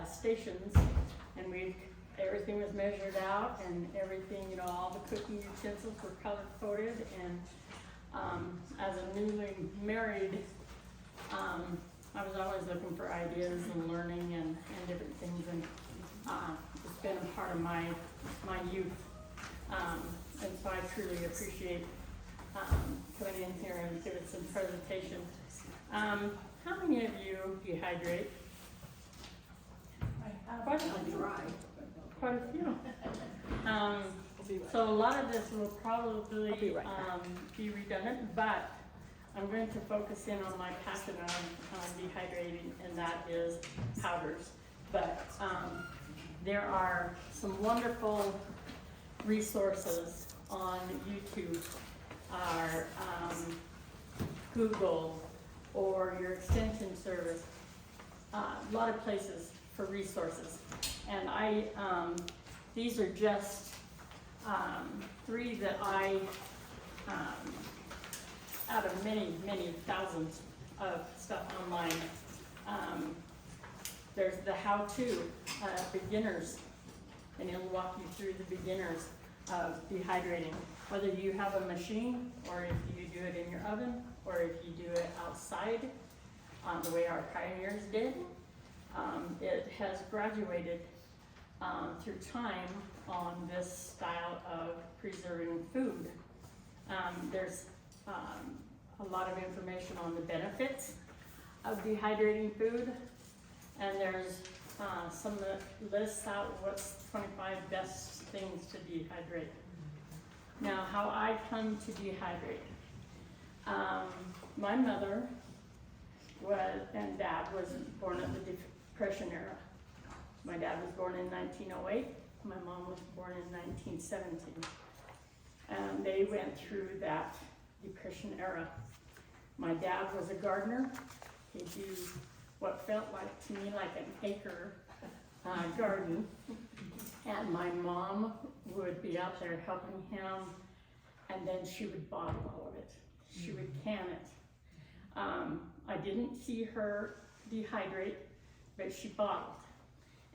stations, and everything was measured out, and everything, all the cooking utensils were color coded, and as a newly married, I was always looking for ideas and learning and different things, and it's been a part of my youth, and so I truly appreciate coming in here and giving some presentation. How many of you dehydrate? Quite a few. So a lot of this will probably be redundant, but I'm going to focus in on my passion on dehydrating, and that is powders. But there are some wonderful resources on YouTube, or Google, or your extension service, a lot of places for resources. And these are just 3 that I, out of many, many thousands of stuff online. There's the how-to beginners, and it'll walk you through the beginners of dehydrating, whether you have a machine, or if you do it in your oven, or if you do it outside, the way our pioneers did. It has graduated through time on this style of preserving food. There's a lot of information on the benefits of dehydrating food, and there's some that lists out what's 25 best things to dehydrate. Now, how I come to dehydrate. My mother and dad was born in the Depression era. My dad was born in 1908. My mom was born in 1917. And they went through that Depression era. My dad was a gardener. He did what felt like to me like an acre garden. And my mom would be out there helping him, and then she would bottle all of it. She would can it. I didn't see her dehydrate, but she bottled.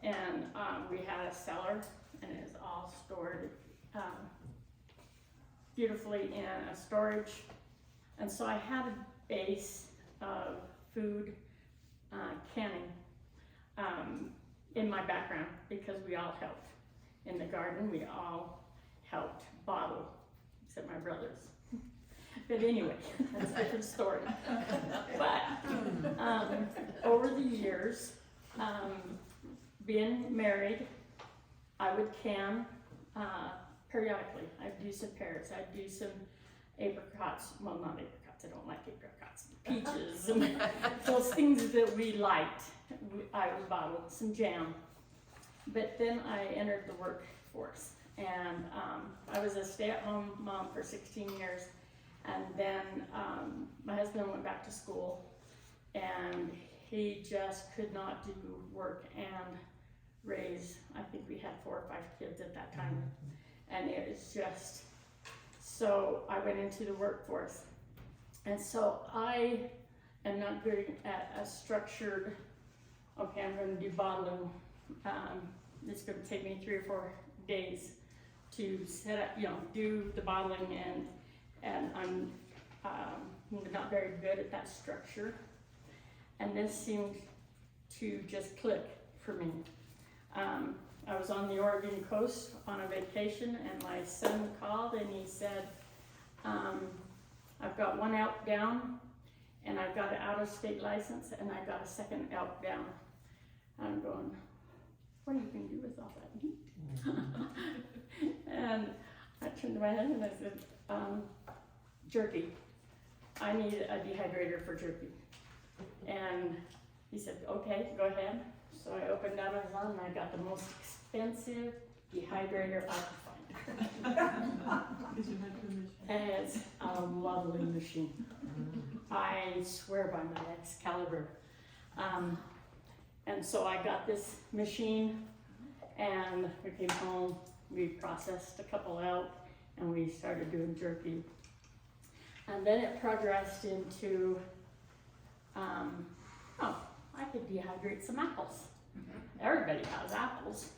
And we had a cellar, and it was all stored beautifully in a storage. And so I had a base of food canning in my background, because we all helped. In the garden, we all helped bottle, except my brothers. But anyway, that's a different story. But over the years, being married, I would can periodically. I'd do some pears, I'd do some apricots, well, not apricots, I don't like apricots, peaches, and those things that we liked, I would bottle, some jam. But then I entered the workforce, and I was a stay-at-home mom for 16 years, and then my husband went back to school, and he just could not do work and raise, I think we had 4 or 5 kids at that time, and it was just, so I went into the workforce. And so I am not good at a structured, okay, I'm going to do bottling. It's going to take me 3 or 4 days to set up, do the bottling, and I'm not very good at that structure. And this seemed to just click for me. I was on the Oregon coast on a vacation, and my son called and he said, I've got 1 elk down, and I've got an out-of-state license, and I got a 2nd elk down. I'm going, what are you going to do with all that meat? And I turned to my husband and I said, jerky. I need a dehydrator for jerky. And he said, okay, go ahead. So I opened Amazon, and I got the most expensive dehydrator I could find. And it's a lovely machine. I swear by my Excalibur. And so I got this machine, and we came home, we processed a couple elk, and we started doing jerky. And then it progressed into, I could dehydrate some apples. everybody has apples.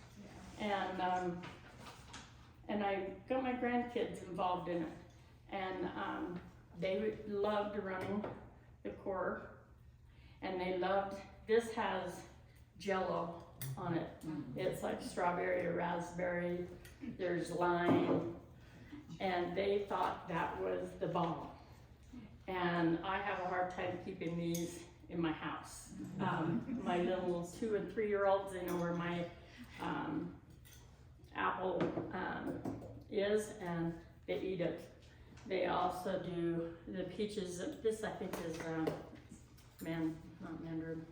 And I got my grandkids involved in it, and they loved running the core, and they loved, this has Jello on it. It's like strawberry or raspberry, there's lime, and they thought that was the bomb. And I have a hard time keeping these in my house. My little 2 and 3-year-olds, they know where my apple is, and they eat it. They also do the peaches. This I think is not mandarin,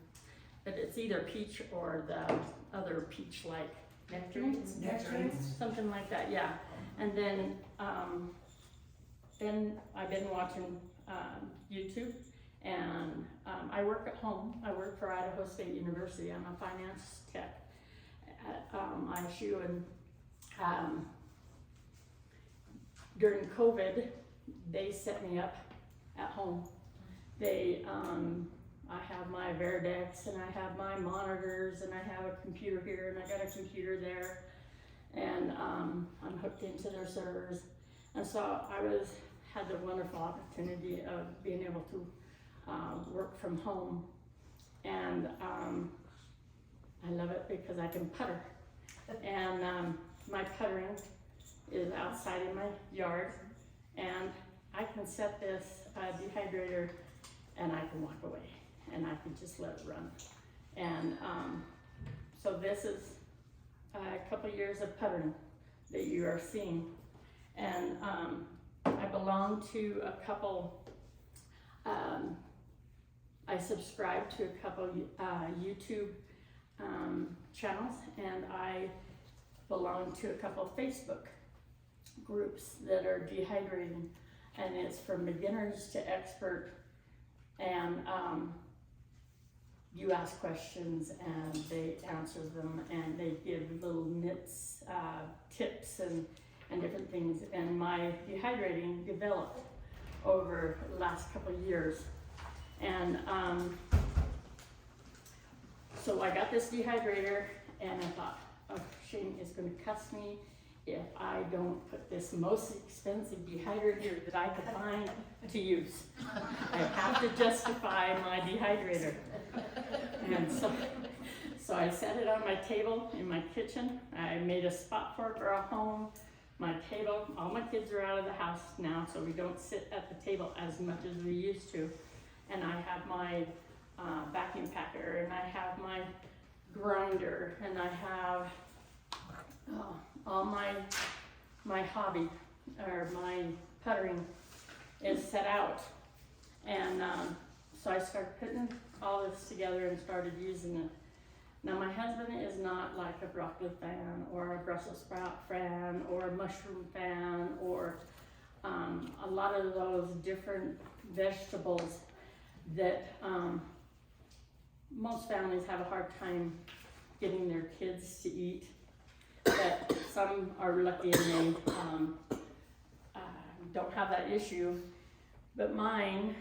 but it's either peach or the other peach-like nectarines, something like that. Yeah. And then I've been watching YouTube, and I work at home. I work for Idaho State University. I'm a finance tech at ISU, and during COVID, they set me up at home. They, I have my Veridex, and I have my monitors, and I have a computer here, and I got a computer there, and I'm hooked into their servers. And so I had the wonderful opportunity of being able to work from home, and I love it because I can putter. And my puttering is outside in my yard, and I can set this dehydrator and I can walk away and I can just let it run. And so this is a couple years of puttering that you are seeing. And I belong to a couple, I subscribe to a couple YouTube channels, and I belong to a couple Facebook groups that are dehydrating, and it's from beginners to expert, and you ask questions and they answer them, and they give little nits, tips and different things. And my dehydrating developed over the last couple of years, and so I got this dehydrator, and I thought, oh, Shane is going to cuss me if I don't put this most expensive dehydrator that I could find to use. I have to justify my dehydrator. And so I set it on my table in my kitchen. I made a spot for it for a home. My table, all my kids are out of the house now, so we don't sit at the table as much as we used to. And I have my vacuum packer, and I have my grinder, and I have all my hobby, or my puttering is set out. And so I started putting all this together and started using it. Now my husband is not like a broccoli fan or a Brussels sprout fan or a mushroom fan or a lot of those different vegetables that most families have a hard time getting their kids to eat. But some are lucky and they don't have that issue, but mine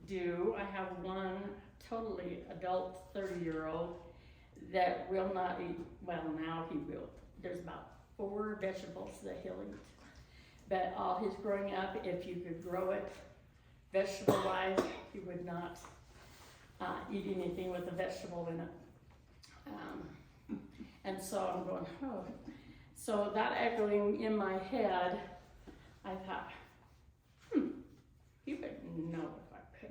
do. I have one totally adult 30-year-old that will not eat, well, now he will. There's about 4 vegetables that he'll eat. But all his growing up, if you could grow it vegetable-wise, he would not eat anything with a vegetable in it. And so I'm going, oh. So that echoing in my head, I thought, he would know if I put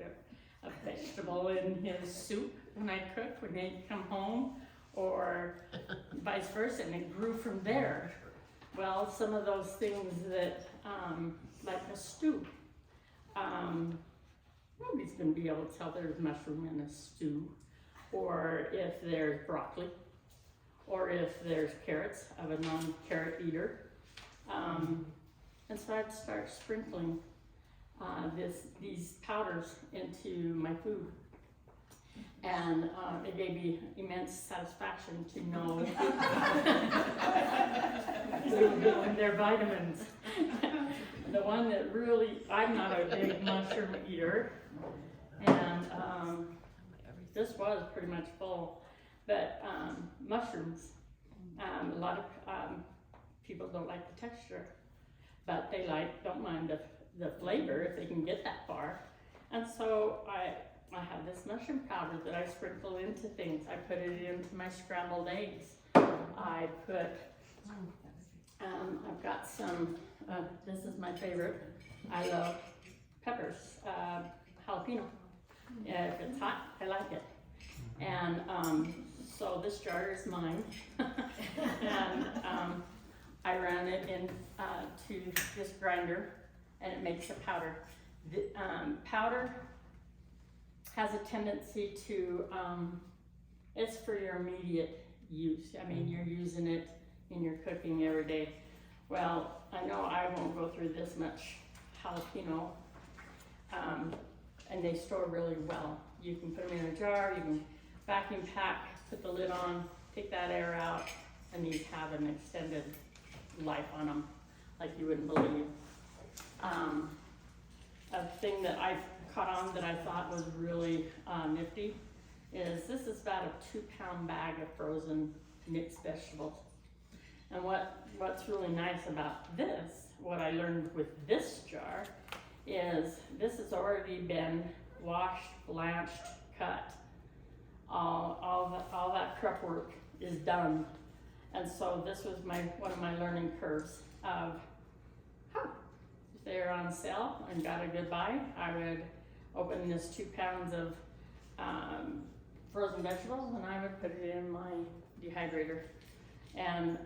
a vegetable in his soup when I cook, when he'd come home, or vice versa, and it grew from there. Well, some of those things that, like a stew, nobody's gonna be able to tell there's mushroom in a stew, or if there's broccoli, or if there's carrots. I'm a non-carrot eater. And so I'd start sprinkling these powders into my food. And it gave me immense satisfaction to know their vitamins. The one that really, I'm not a big mushroom eater, and this was pretty much full, but mushrooms A lot of people don't like the texture, but they don't mind the flavor if they can get that far. And so I have this mushroom powder that I sprinkle into things. I put it into my scrambled eggs. I put, I've got some, this is my favorite. I love peppers, jalapeno. If it's hot, I like it. And so this jar is mine. And I ran it in to this grinder, and it makes a powder. The powder has a tendency to, it's for your immediate use. I mean, you're using it in your cooking every day. Well, I know I won't go through this much jalapeno, and they store really well. You can put them in a jar, you can vacuum pack, put the lid on, take that air out, and these have an extended life on them, like you wouldn't believe. A thing that I caught on that I thought was really nifty is this is about a 2-pound bag of frozen mixed vegetables. And what's really nice about this, what I learned with this jar, is this has already been washed, blanched, cut. All that prep work is done. And so this was one of my learning curves of, if they're on sale and got a good buy, I would open this 2 pounds of frozen vegetables and I would put it in my dehydrator. And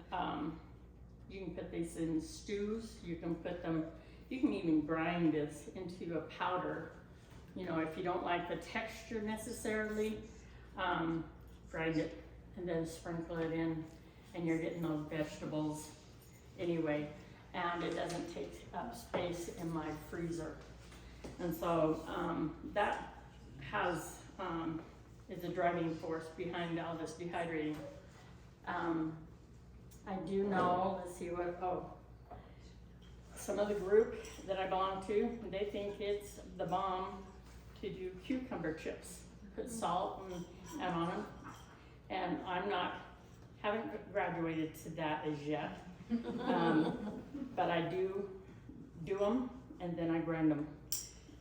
you can put these in stews, you can even grind this into a powder. You know, if you don't like the texture necessarily, grind it and then sprinkle it in, and you're getting those vegetables anyway, and it doesn't take up space in my freezer. And so that is a driving force behind all this dehydrating. I do know, let's see some of the group that I belong to, they think it's the bomb to do cucumber chips. Put salt and on them. And haven't graduated to that as yet. But I do them and then I grind them.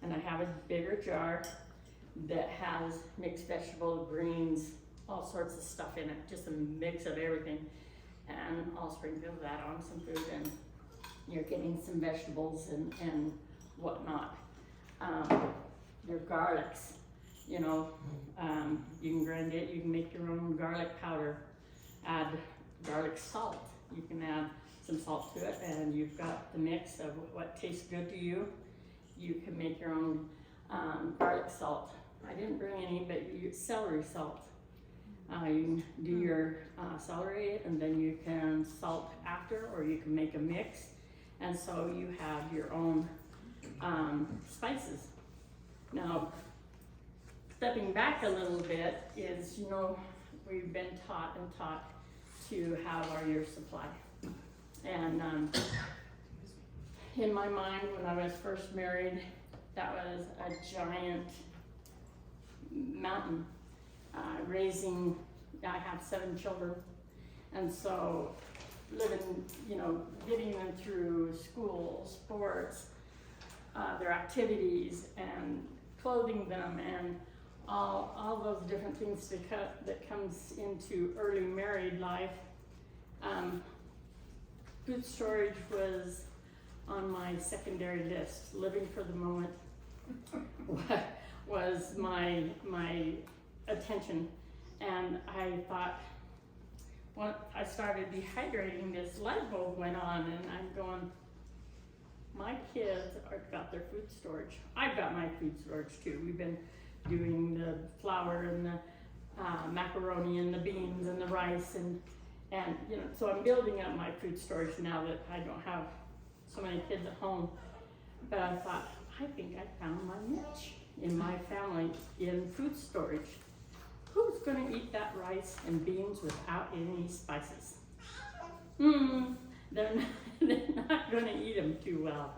And I have a bigger jar that has mixed vegetable, greens, all sorts of stuff in it, just a mix of everything. And I'll sprinkle that on some food, and you're getting some vegetables and whatnot. Your garlics, you know, you can grind it, you can make your own garlic powder, add garlic salt. You can add some salt to it, and you've got the mix of what tastes good to you. You can make your own garlic salt. I didn't bring any, but celery salt. You can do your celery, and then you can salt after, or you can make a mix. And so you have your own spices. Now, stepping back a little bit is, you know, we've been taught to have our year's supply. And in my mind, when I was first married, that was a giant mountain. I have 7 children, and so living, you know, getting them through school, sports, their activities, and clothing them, and all those different things that comes into early married life. Food storage was on my secondary list. Living for the moment was my attention. And I thought, when I started dehydrating, this light bulb went on, and I'm going, my kids got their food storage. I've got my food storage too. We've been doing the flour and the macaroni and the beans and the rice, and you know, so I'm building up my food storage now that I don't have so many kids at home. But I thought, I think I found my niche in my family in food storage. Who's gonna eat that rice and beans without any spices? They're not gonna eat them too well.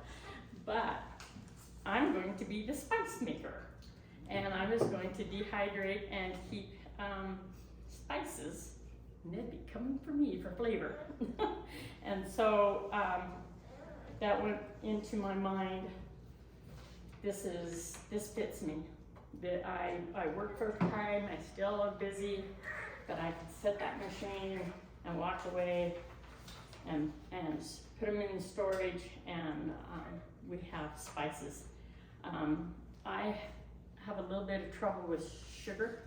But I'm going to be the spice maker. And I was going to dehydrate and keep spices Ned be coming for me for flavor. And so that went into my mind. This fits me. That I work full time, I still am busy, but I can set that machine and walk away and put them in storage, and we have spices. I have a little bit of trouble with sugar,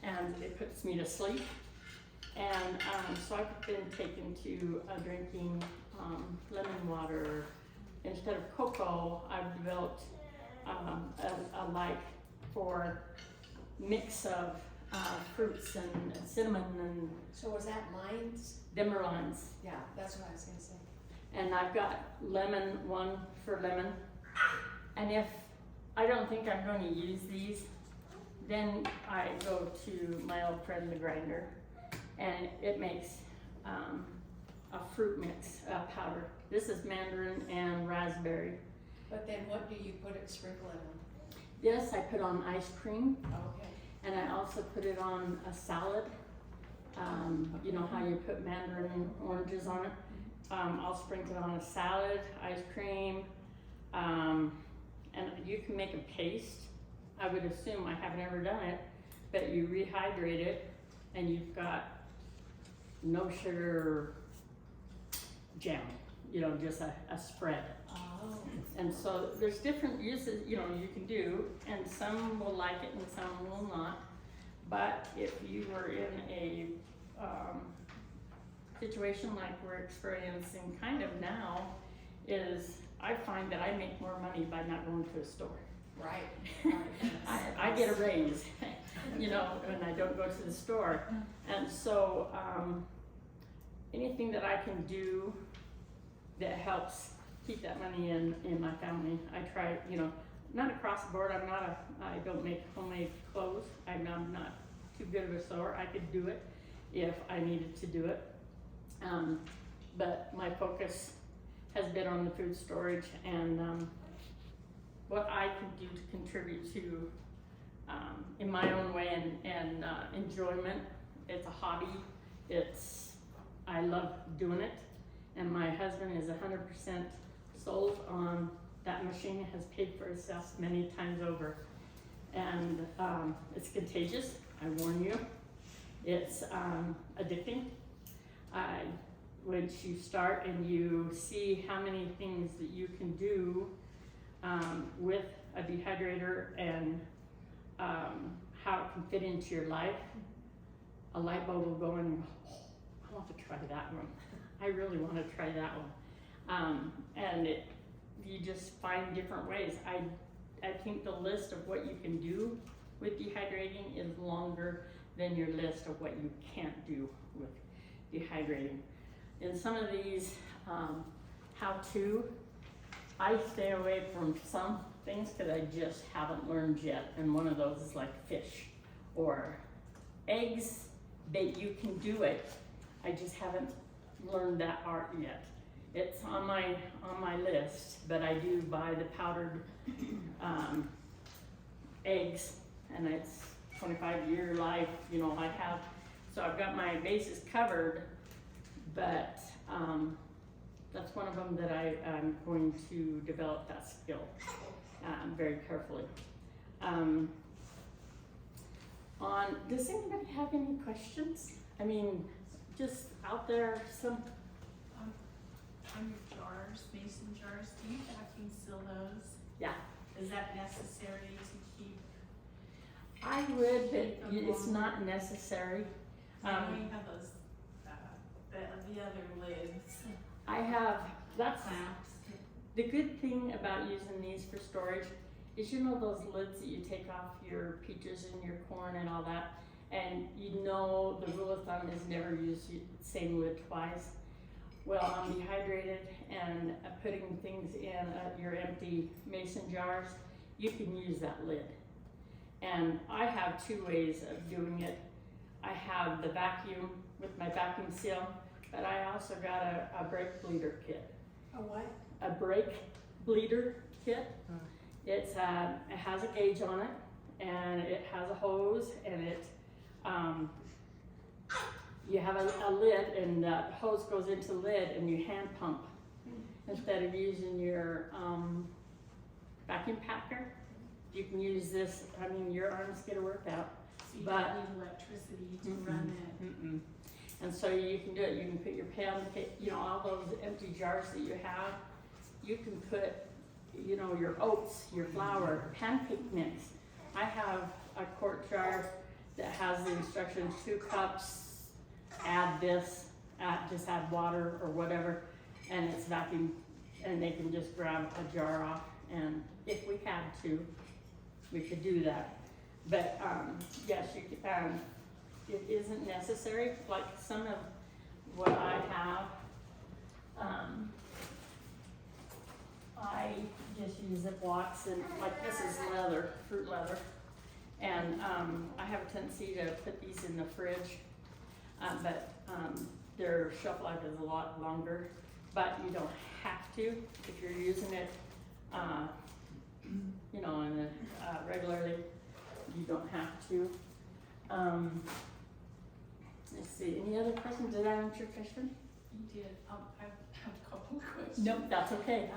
and it puts me to sleep. And so I've been taken to drinking lemon water. Instead of cocoa, I've developed a like for mix of fruits and cinnamon and. So was that Lions? Demerons. Yeah, that's what I was gonna say. And I've got one for lemon. And if I don't think I'm going to use these, then I go to my old friend, the grinder, and it makes a fruit mix powder. This is mandarin and raspberry. But then what do you sprinkle it on? This I put on ice cream, Okay. and I also put it on a salad. You know how you put mandarin and oranges on it? I'll sprinkle it on a salad, ice cream, and you can make a paste. I would assume, I haven't ever done it, but you rehydrate it and you've got no sugar jam, you know, just a spread. Oh. And so there's different uses, you know, you can do, and some will like it and some will not. But if you were in a situation like we're experiencing kind of now, is I find that I make more money by not going to a store. Right. I get a raise, you know, when I don't go to the store. And so anything that I can do that helps keep that money in my family, I try, you know, not across the board. I don't make homemade clothes. I'm not too good of a sewer. I could do it if I needed to do it. But my focus has been on the food storage and what I can do to contribute to in my own way and enjoyment. It's a hobby. I love doing it, and my husband is 100% sold on that machine. Has paid for itself many times over, and it's contagious. I warn you, it's addicting. Once you start and you see how many things that you can do with a dehydrator and how it can fit into your life, a light bulb will go and oh, I want to try that one. I really want to try that one. And you just find different ways. I think the list of what you can do with dehydrating is longer than your list of what you can't do with dehydrating. In some of these how-to, I stay away from some things because I just haven't learned yet, and one of those is like fish or eggs. That you can do it. I just haven't learned that art yet. It's on my list, but I do buy the powdered eggs, and it's 25-year life. You know, I have, so I've got my bases covered, but that's one of them that I'm going to develop that skill very carefully. Does anybody have any questions? I mean, just out there, some. On your jars, mason jars, do you vacuum seal those? Yeah. Is that necessary to keep? I would, but it's not necessary. I know you have those, the other lids. I have, that's Clamps. the good thing about using these for storage is, you know, those lids that you take off your peaches and your corn and all that, and you know the rule of thumb is never use the same lid twice. Well, I'm dehydrated and putting things in your empty mason jars, you can use that lid. And I have two ways of doing it. I have the vacuum with my vacuum seal, but I also got a brake bleeder kit. A what? A brake bleeder kit. It has a gauge on it, and it has a hose, and it you have a lid and the hose goes into the lid and you hand pump. Instead of using your, vacuum packer, you can use this, I mean, your arms get a workout. So you But- don't need electricity to run it. Mm-mm. And so you can do it, you can put your you know, all those empty jars that you have, you can put, you know, your oats, your flour, pancake mix. I have a quart jar that has the instructions, 2 cups, add this, just add water or whatever, and it's vacuum, and they can just grab a jar off, and if we had to, we could do that. But, yes, you can, it isn't necessary, like some of what I have, I just use Ziplocs, and like this is leather, fruit leather. And, I have a tendency to put these in the fridge, but their shelf life is a lot longer, but you don't have to if you're using it, you know, regularly, you don't have to. Let's see, any other questions? Did I answer your question? You did, I have a couple of questions. Nope, that's okay.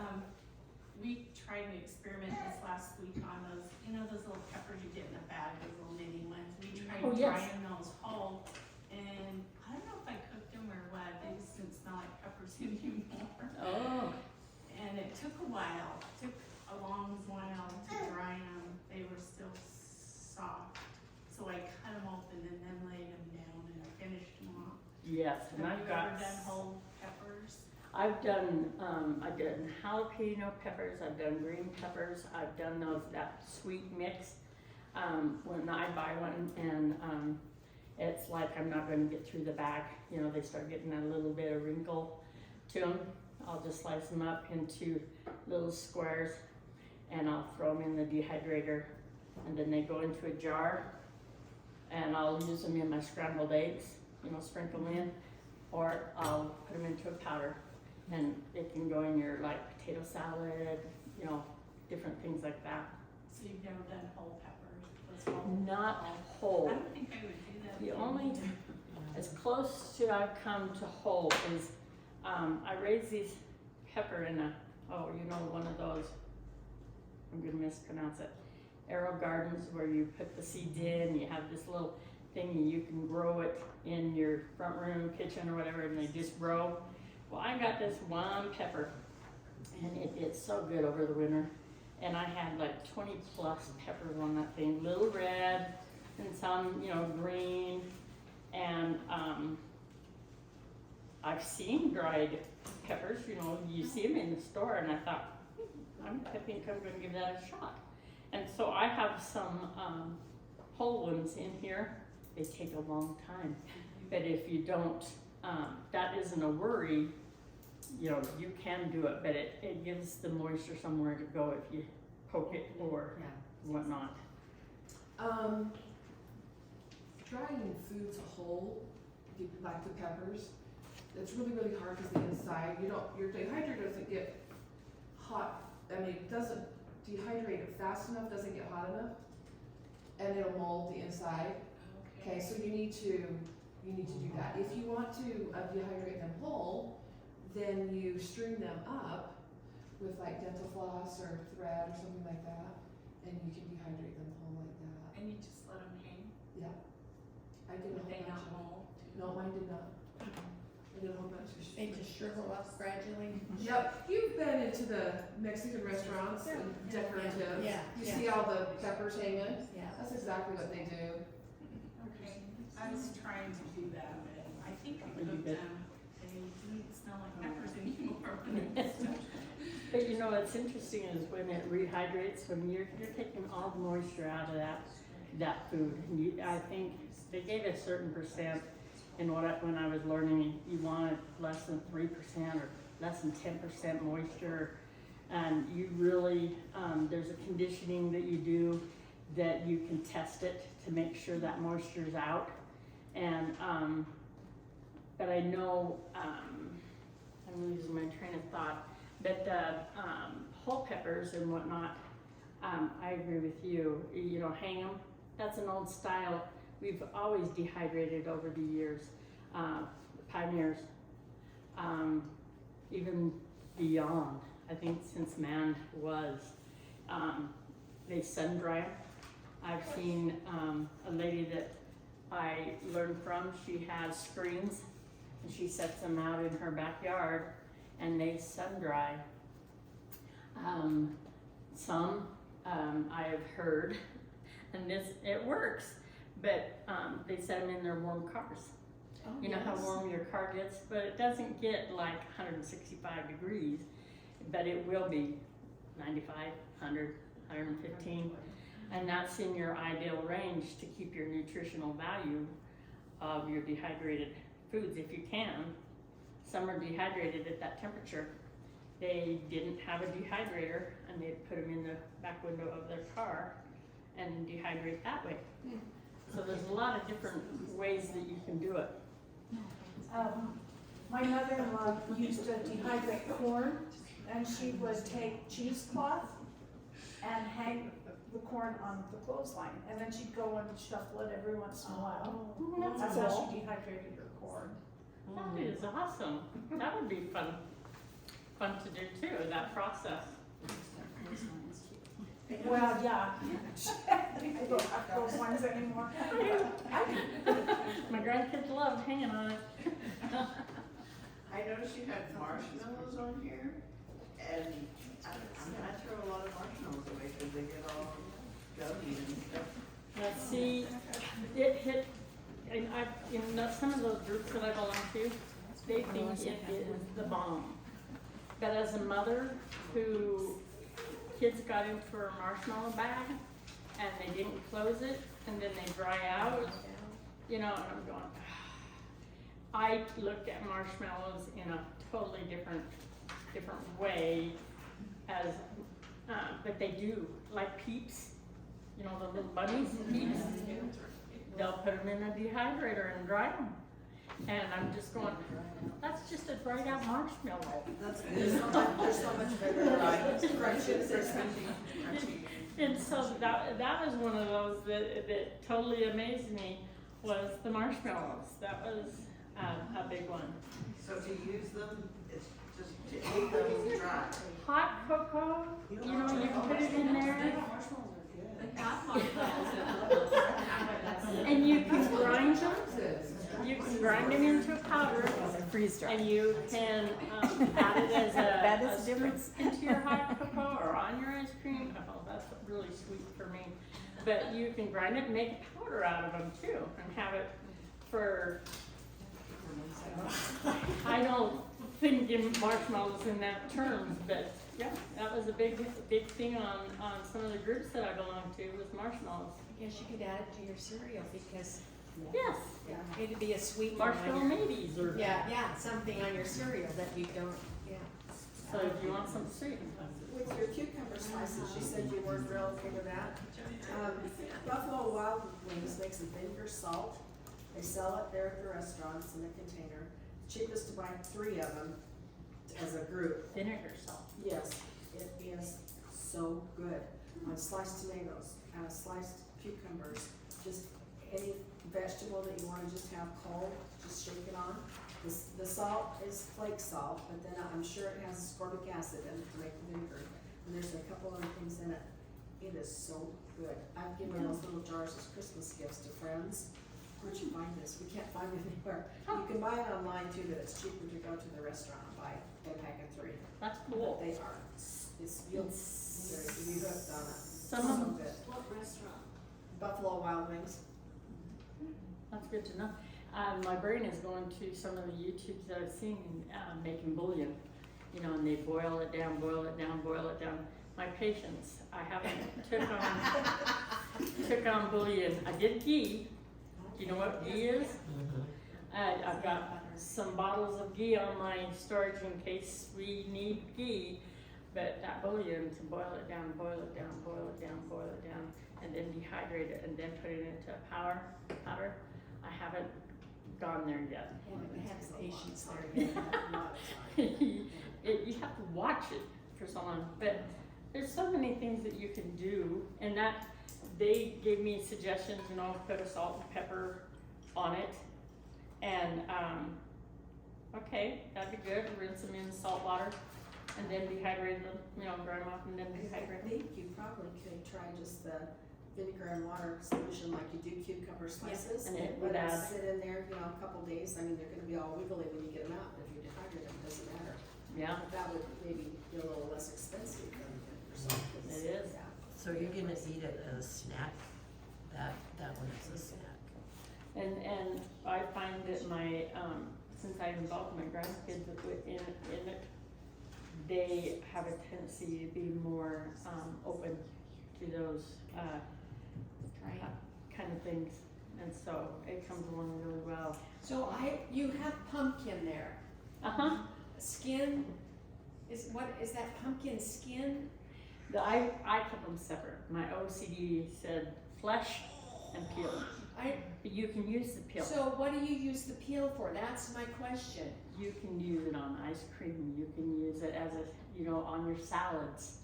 We tried to experiment this last week on those, you know, those little peppers you get in a bag, those little mini ones. We tried Oh, yes. drying those whole, and I don't know if I cooked them or what, they just didn't smell like peppers anymore. Oh, And it took a while, took a long while to dry them, they were still soft. So I cut them open and then laid them down and finished them off. yes, and Have I've you ever got, done whole peppers? I've done jalapeno peppers, I've done green peppers, I've done that sweet mix. When I buy one and, it's like I'm not gonna get through the bag, you know, they start getting a little bit of wrinkle to them. I'll just slice them up into little squares and I'll throw them in the dehydrator, and then they go into a jar, and I'll use them in my scrambled eggs, you know, sprinkle them in, or I'll put them into a powder, and it can go in your like potato salad, you know, different things like that. So you've never done whole peppers? Those whole- Not I whole. don't think I would do that. The only, as close to I've come to whole is, I raised these pepper in a, you know, one of those, I'm gonna mispronounce it, arrow gardens where you put the seeds in, you have this little thing and you can grow it in your front room, kitchen or whatever, and they just grow. Well, I got this one pepper and it did so good over the winter. And I had like 20 plus peppers on that thing, little red and some, you know, green. And I've seen dried peppers, you know, you see them in the store, and I thought, I think I'm gonna give that a shot. And so I have some whole ones in here. They take a long time, but if you don't, that isn't a worry. You know, you can do it, but it gives the moisture somewhere to go if you poke it or whatnot. Drying foods whole, like the peppers, it's really, really hard because the inside, your dehydrator doesn't get hot, I mean, it doesn't dehydrate it fast enough, doesn't get hot enough, and it'll mold the inside. Okay, so you need to do that. If you want to dehydrate them whole, then you string them up with like dental floss or thread or something like that, and you can dehydrate them whole like that. And you just let them hang? Yeah. I did a Would they whole not bunch of, mold? no, mine did not. I did a whole bunch of. They just shrivel up gradually. Yep, you've been into the Mexican restaurants and decorative. Yeah, You yeah. see all the peppers hanging? Yeah. That's exactly what they do. Okay, I was trying to do that, but I think I You cooked did. them, they didn't smell like peppers anymore when I was done. But you know, what's interesting is when it rehydrates, when you're taking all the moisture out of that food. And I think they gave a certain percent, and when I was learning, you wanted less than 3% or less than 10% moisture. And you really, there's a conditioning that you do that you can test it to make sure that moisture's out. And, but I know, I'm losing my train of thought, but the whole peppers and whatnot, I agree with you. You know, hang them. That's an old style. We've always dehydrated over the years. pioneers, even beyond. I think since man was, they sun dry 'em. I've seen a lady that I learned from, she has screens and she sets them out in her backyard and they sun dry. Some I have heard, and it works, but they set them in their warm cars. You know how warm your car gets, but it doesn't get like 165 degrees, but it will be 95, 100, 115, and that's in your ideal range to keep your nutritional value of your dehydrated foods if you can. Some are dehydrated at that temperature. They didn't have a dehydrator and they put them in the back window of their car and dehydrate that way. So there's a lot of different ways that you can do it. My mother-in-law used to dehydrate corn, and she would take cheesecloth and hang the corn on the clothesline, and then she'd go and shuffle it every once in a while. That's how she dehydrated her corn. That is awesome. That would be fun to do too, that process. Well, yeah. I don't have clotheslines anymore. My grandkids love hanging on it. I noticed you had marshmallows on here, and I throw a lot of marshmallows away because they get all gummy and stuff. Let's see, it hit, and some of those groups that I belong to, they think it is the bomb. But as a mother who kids got into a marshmallow bag and they didn't close it and then they dry out, and I'm going, I looked at marshmallows in a totally different way as, but they do, like Peeps, the little bunnies, Peeps, they'll put them in a dehydrator and dry them. And I'm just going, that's just a dried out marshmallow. That's good. There's so much better. And so that was one of those that totally amazed me, was the marshmallows. That was a big one. So to use them, it's just to eat them dry. Hot cocoa, you put it in there. And you can grind them. You can grind them into a powder. Freeze dry. And you can add it as That a is the difference. scoop into your hot cocoa or on your ice cream. Oh, that's really sweet for me. But you can grind it and make a powder out of them too, and have it for. I don't think in marshmallows in that terms, but yeah, that was a big thing on some of the groups that I belonged to, was marshmallows. I guess you could add it to your cereal because Yes, it'd be a sweet one marshmallow on your, maybes or. yeah, something on your cereal that you don't, So if you want some sweet. With your cucumber slices, you said you weren't real okay with that. Buffalo Wild Wings makes a vinegar salt. They sell it there at the restaurants in a container. Cheapest to buy 3 of them as a group. Vinegar salt. Yes, it is so good. On sliced tomatoes, sliced cucumbers, just any vegetable that you wanna just have cold, just shake it on. The salt is flake salt, but then I'm sure it has ascorbic acid in it to make the vinegar. And there's a couple other things in it. It is so good. I've given those little jars as Christmas gifts to friends. Where'd you find this? We can't find it anywhere. You can buy it online too, but it's cheaper to go to the restaurant and buy a pack of 3. That's But cool. they are, you'll be hooked on it. Some of So them, good. What restaurant? Buffalo Wild Wings. that's good to know. My brain is going to some of the YouTubes that I've seen making bouillon, and they boil it down, boil it down, boil it down. My patience, I haven't took on bouillon. I did ghee. Do you know what ghee is? I've got some bottles of ghee on my storage in case we need ghee. But that bouillon, to boil it down, boil it down, boil it down, boil it down, and then dehydrate it, and then put it into a powder. I haven't gone there yet. I have the patience there yet. You have to watch it for so long, but there's so many things that you can do, and that they gave me suggestions, put a salt and pepper on it, And, okay, that'd be good, rinse them in salt water, and then dehydrate them, you know, dry them off and then I dehydrate them. think you probably could try just the vinegar and water solution like you do cucumber slices. and it Let would them add- sit in there, you know, a couple days, I mean, they're gonna be all wiggly when you get them out, but if you dehydrate them, it doesn't matter. Yeah, But that would maybe be a little less expensive than vinegar salt. 'cause- It is. yeah. So you're gonna eat it as a snack? That one is a snack. and I find that my, since I involved my grandkids in it, they have a tendency to be more, open to those, kind of things, and so it comes along really well. So you have pumpkin there. Uh-huh, Skin, what, is that pumpkin skin? I kept them separate, my OCD said flesh and peel, but you can use the peel. So what do you use the peel for? That's my question. You can use it on ice cream, you can use it as a, you know, on your salads.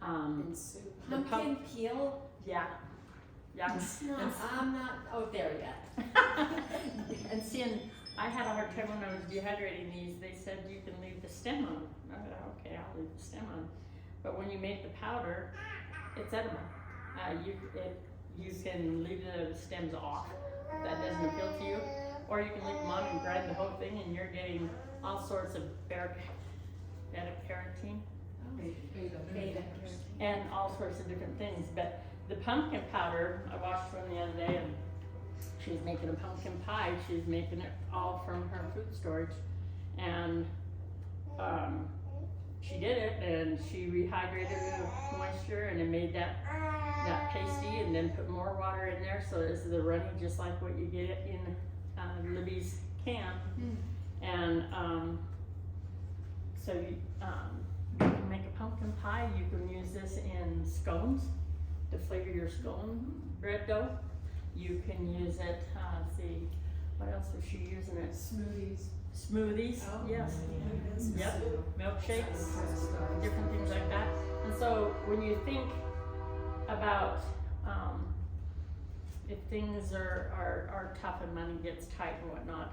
And soup. The Pumpkin peel? Yeah, yeah. It's not, I'm not, there yet. And seeing, I had a hard time when I was dehydrating these, they said you can leave the stem on. I thought, okay, I'll leave the stem on. But when you make the powder, it's edible. You can leave the stems off, if that doesn't appeal to you. Or you can leave them on and grind the whole thing and you're getting all sorts of beta-carotene Beta. and all sorts of different things. But the pumpkin powder, I watched one the other day and she was making a pumpkin pie. She was making it all from her food storage. And she did it and she rehydrated it with moisture and it made that pasty and then put more water in there so it's the runny just like what you get in Libby's can. And so you can make a pumpkin pie. You can use this in scones to flavor your scone bread dough. You can use it, let's see, what else was she using it? Smoothies. Smoothies, Oh. yes. Mm-hmm. Yep, milkshakes, different things like that. And so when you think about, if things are tough and money gets tight and whatnot,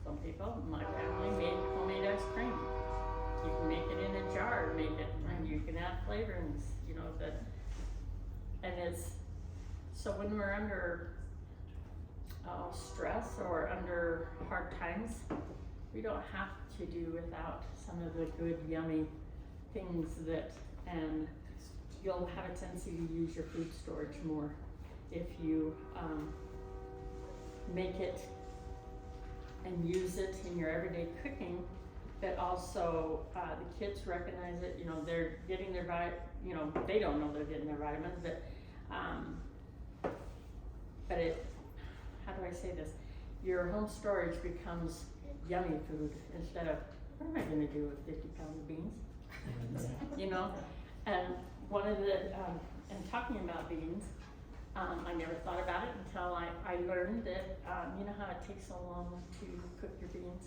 some people, my family made homemade ice cream. You can make it in a jar, make it, and you can add flavorings, you know, and it's, so when we're under stress or under hard times, we don't have to do without some of the good, yummy things and you'll have a tendency to use your food storage more if you make it and use it in your everyday cooking, but also the kids recognize it, you know, they're getting their they don't know they're getting their vitamins, but it, how do I say this? Your home storage becomes yummy food instead of, what am I gonna do with 50 pounds of beans? You know, and one of the, and talking about beans, I never thought about it until I learned that, you know how it takes so long to cook your beans?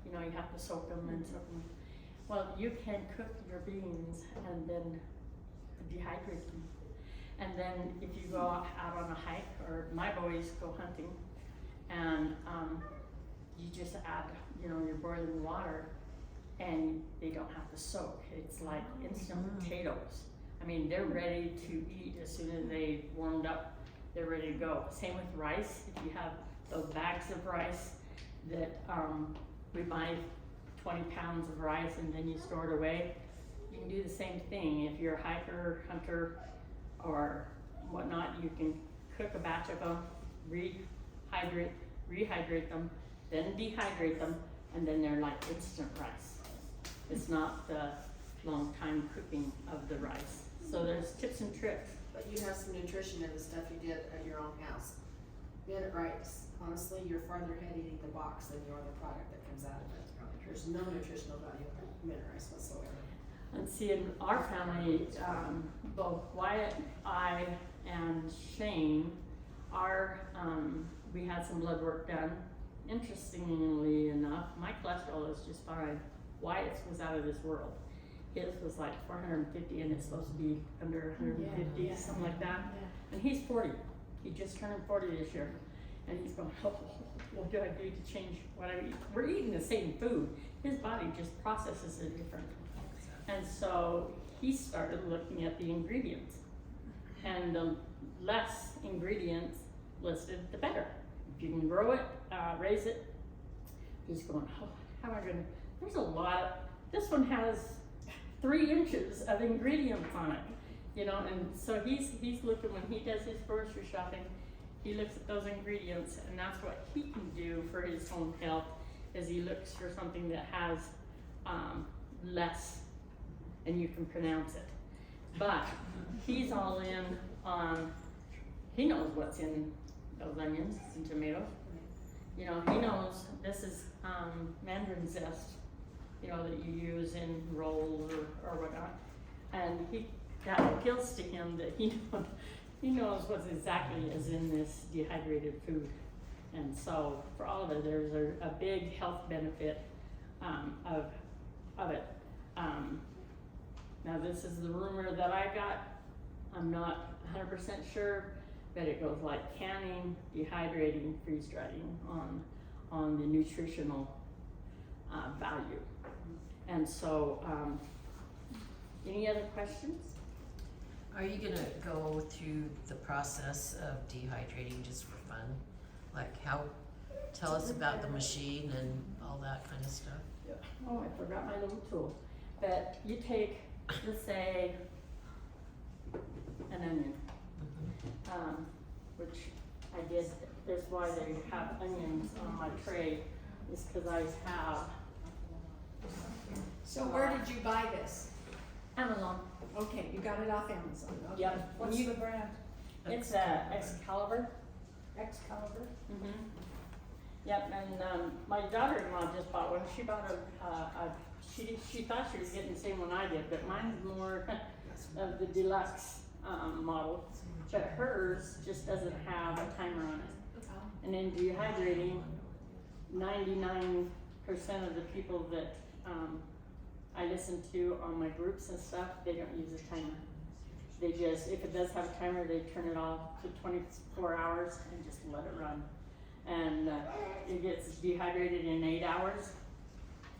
You know, you have to soak them and soak them. Well, you can cook your beans and then dehydrate them. And then if you go out on a hike, or my boys go hunting, and you just add, you know, your boiling water, and they don't have to soak. It's like instant potatoes. I mean, they're ready to eat as soon as they warmed up. They're ready to go. Same with rice. If you have those bags of rice that we buy 20 pounds of rice and then you store it away, you can do the same thing. If you're a hiker, hunter, or whatnot, you can cook a batch of them, rehydrate them, then dehydrate them, and then they're like instant rice. It's not the long time cooking of the rice. So there's tips and tricks. But you have some nutrition in the stuff you did at your own house. Minute rice, honestly, you're farther ahead eating the box than you are the product that comes out of it. There's no nutritional value in minute rice whatsoever. And see, in our family, both Wyatt, I, and Shane, we had some blood work done. Interestingly enough, my cholesterol is just fine. Wyatt's was out of this world. His was like 450 and it's supposed to be under 150, Yeah. something like that. Yeah. And he's 40. He just turned 40 this year. And he's going, oh, what do I do to change what I eat? We're eating the same food, his body just processes it differently. And so he started looking at the ingredients. And the less ingredients listed, the better. If you can grow it, raise it, he's going, oh, how am I gonna, there's a lot, this one has 3 inches of ingredients on it, you know, and so he's looking, when he does his grocery shopping, he looks at those ingredients, and that's what he can do for his own health, is he looks for something that has less, and you can pronounce it. But he's all in on, he knows what's in those onions and tomatoes. You know, he knows this is mandarin zest, you know, that you use in rolls or whatnot. And that appeals to him that he knows what exactly is in this dehydrated food. And so for all of it, there's a big health benefit of it. Now this is the rumor that I got. I'm not 100% sure, but it goes like canning, dehydrating, freeze drying on the nutritional value. And so, any other questions? Are you gonna go through the process of dehydrating just for fun? Like tell us about the machine and all that kind of stuff. Oh, I forgot my little tool. But you take, let's say, an onion, which I guess that's why they have onions on my tray, is because I have So where did you buy this? Amazon. Okay, you got it off Amazon, okay. Yep. What's the brand? It's Excalibur. Excalibur? Mm-hmm. Yep, and my daughter-in-law just bought one. She bought she thought she was getting the same one I did, but mine's more of the deluxe model. But hers just doesn't have a timer on it. And in dehydrating, 99% of the people that I listen to on my groups and stuff, they don't use a timer. They just, if it does have a timer, they turn it off to 24 hours and just let it run. And it gets dehydrated in 8 hours.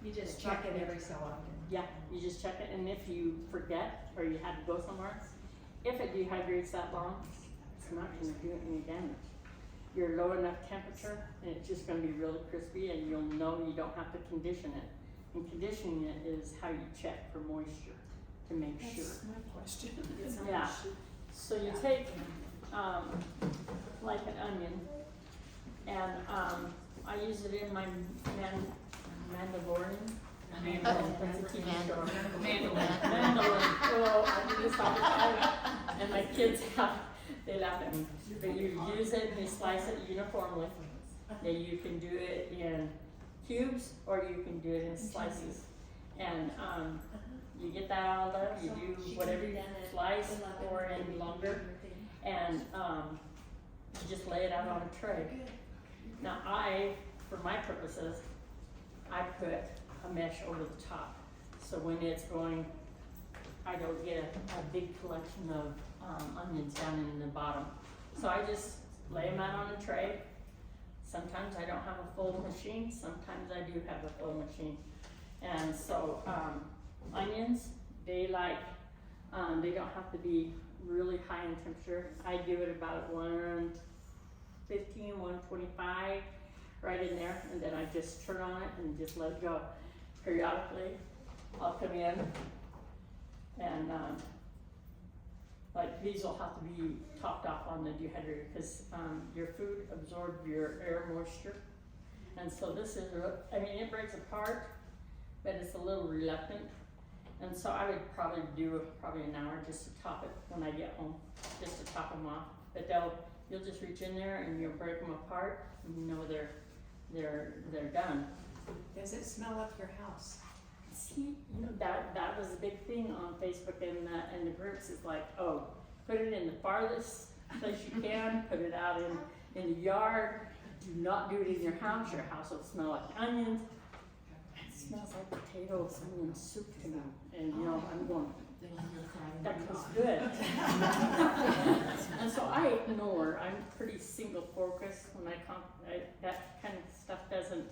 You just check it every so often. Yeah, you just check it, and if you forget or you had to go somewhere, if it dehydrates that long, it's not gonna do any damage. You're low enough temperature, and it's just gonna be really crispy, and you'll know you don't have to condition it. And conditioning it is how you check for moisture to make sure. That's my question. Yeah, so you take, like an onion, and, I use it in my Mandalorian. That's a TV show. Mandalorian. Oh, I do this all the time. And my kids they laugh at me. But you use it, you slice it uniformly. Then you can do it in cubes, or you can do it in slices. And, you get that all done, you do whatever you slice or in longer, and, you just lay it out on a tray. Now for my purposes, I put a mesh over the top, so when it's going, I don't get a big collection of onions down in the bottom. So I just lay them out on a tray. Sometimes I don't have a full machine, sometimes I do have a full machine. And so onions, they they don't have to be really high in temperature. I do it about 115, 125, right in there, and then I just turn on it and just let it go. Periodically, I'll come in and like these will have to be topped off on the dehydrator because your food absorbs your air moisture, and so this is, I mean, it breaks apart, but it's a little reluctant, and so I would probably do an hour just to top it when I get home, just to top them off. But you'll just reach in there and you'll break them apart, and you know they're done. Does it smell up your house? See, you know, that was a big thing on Facebook and the groups. Is like, oh, put it in the farthest place you can, put it out in the yard. Do not do it in your house. Your house will smell like onions. It smells like potatoes, onion soup to me. And you know, I'm going, Then you're crying. That was good. And so I ignore, I'm pretty single focused when that kind of stuff doesn't,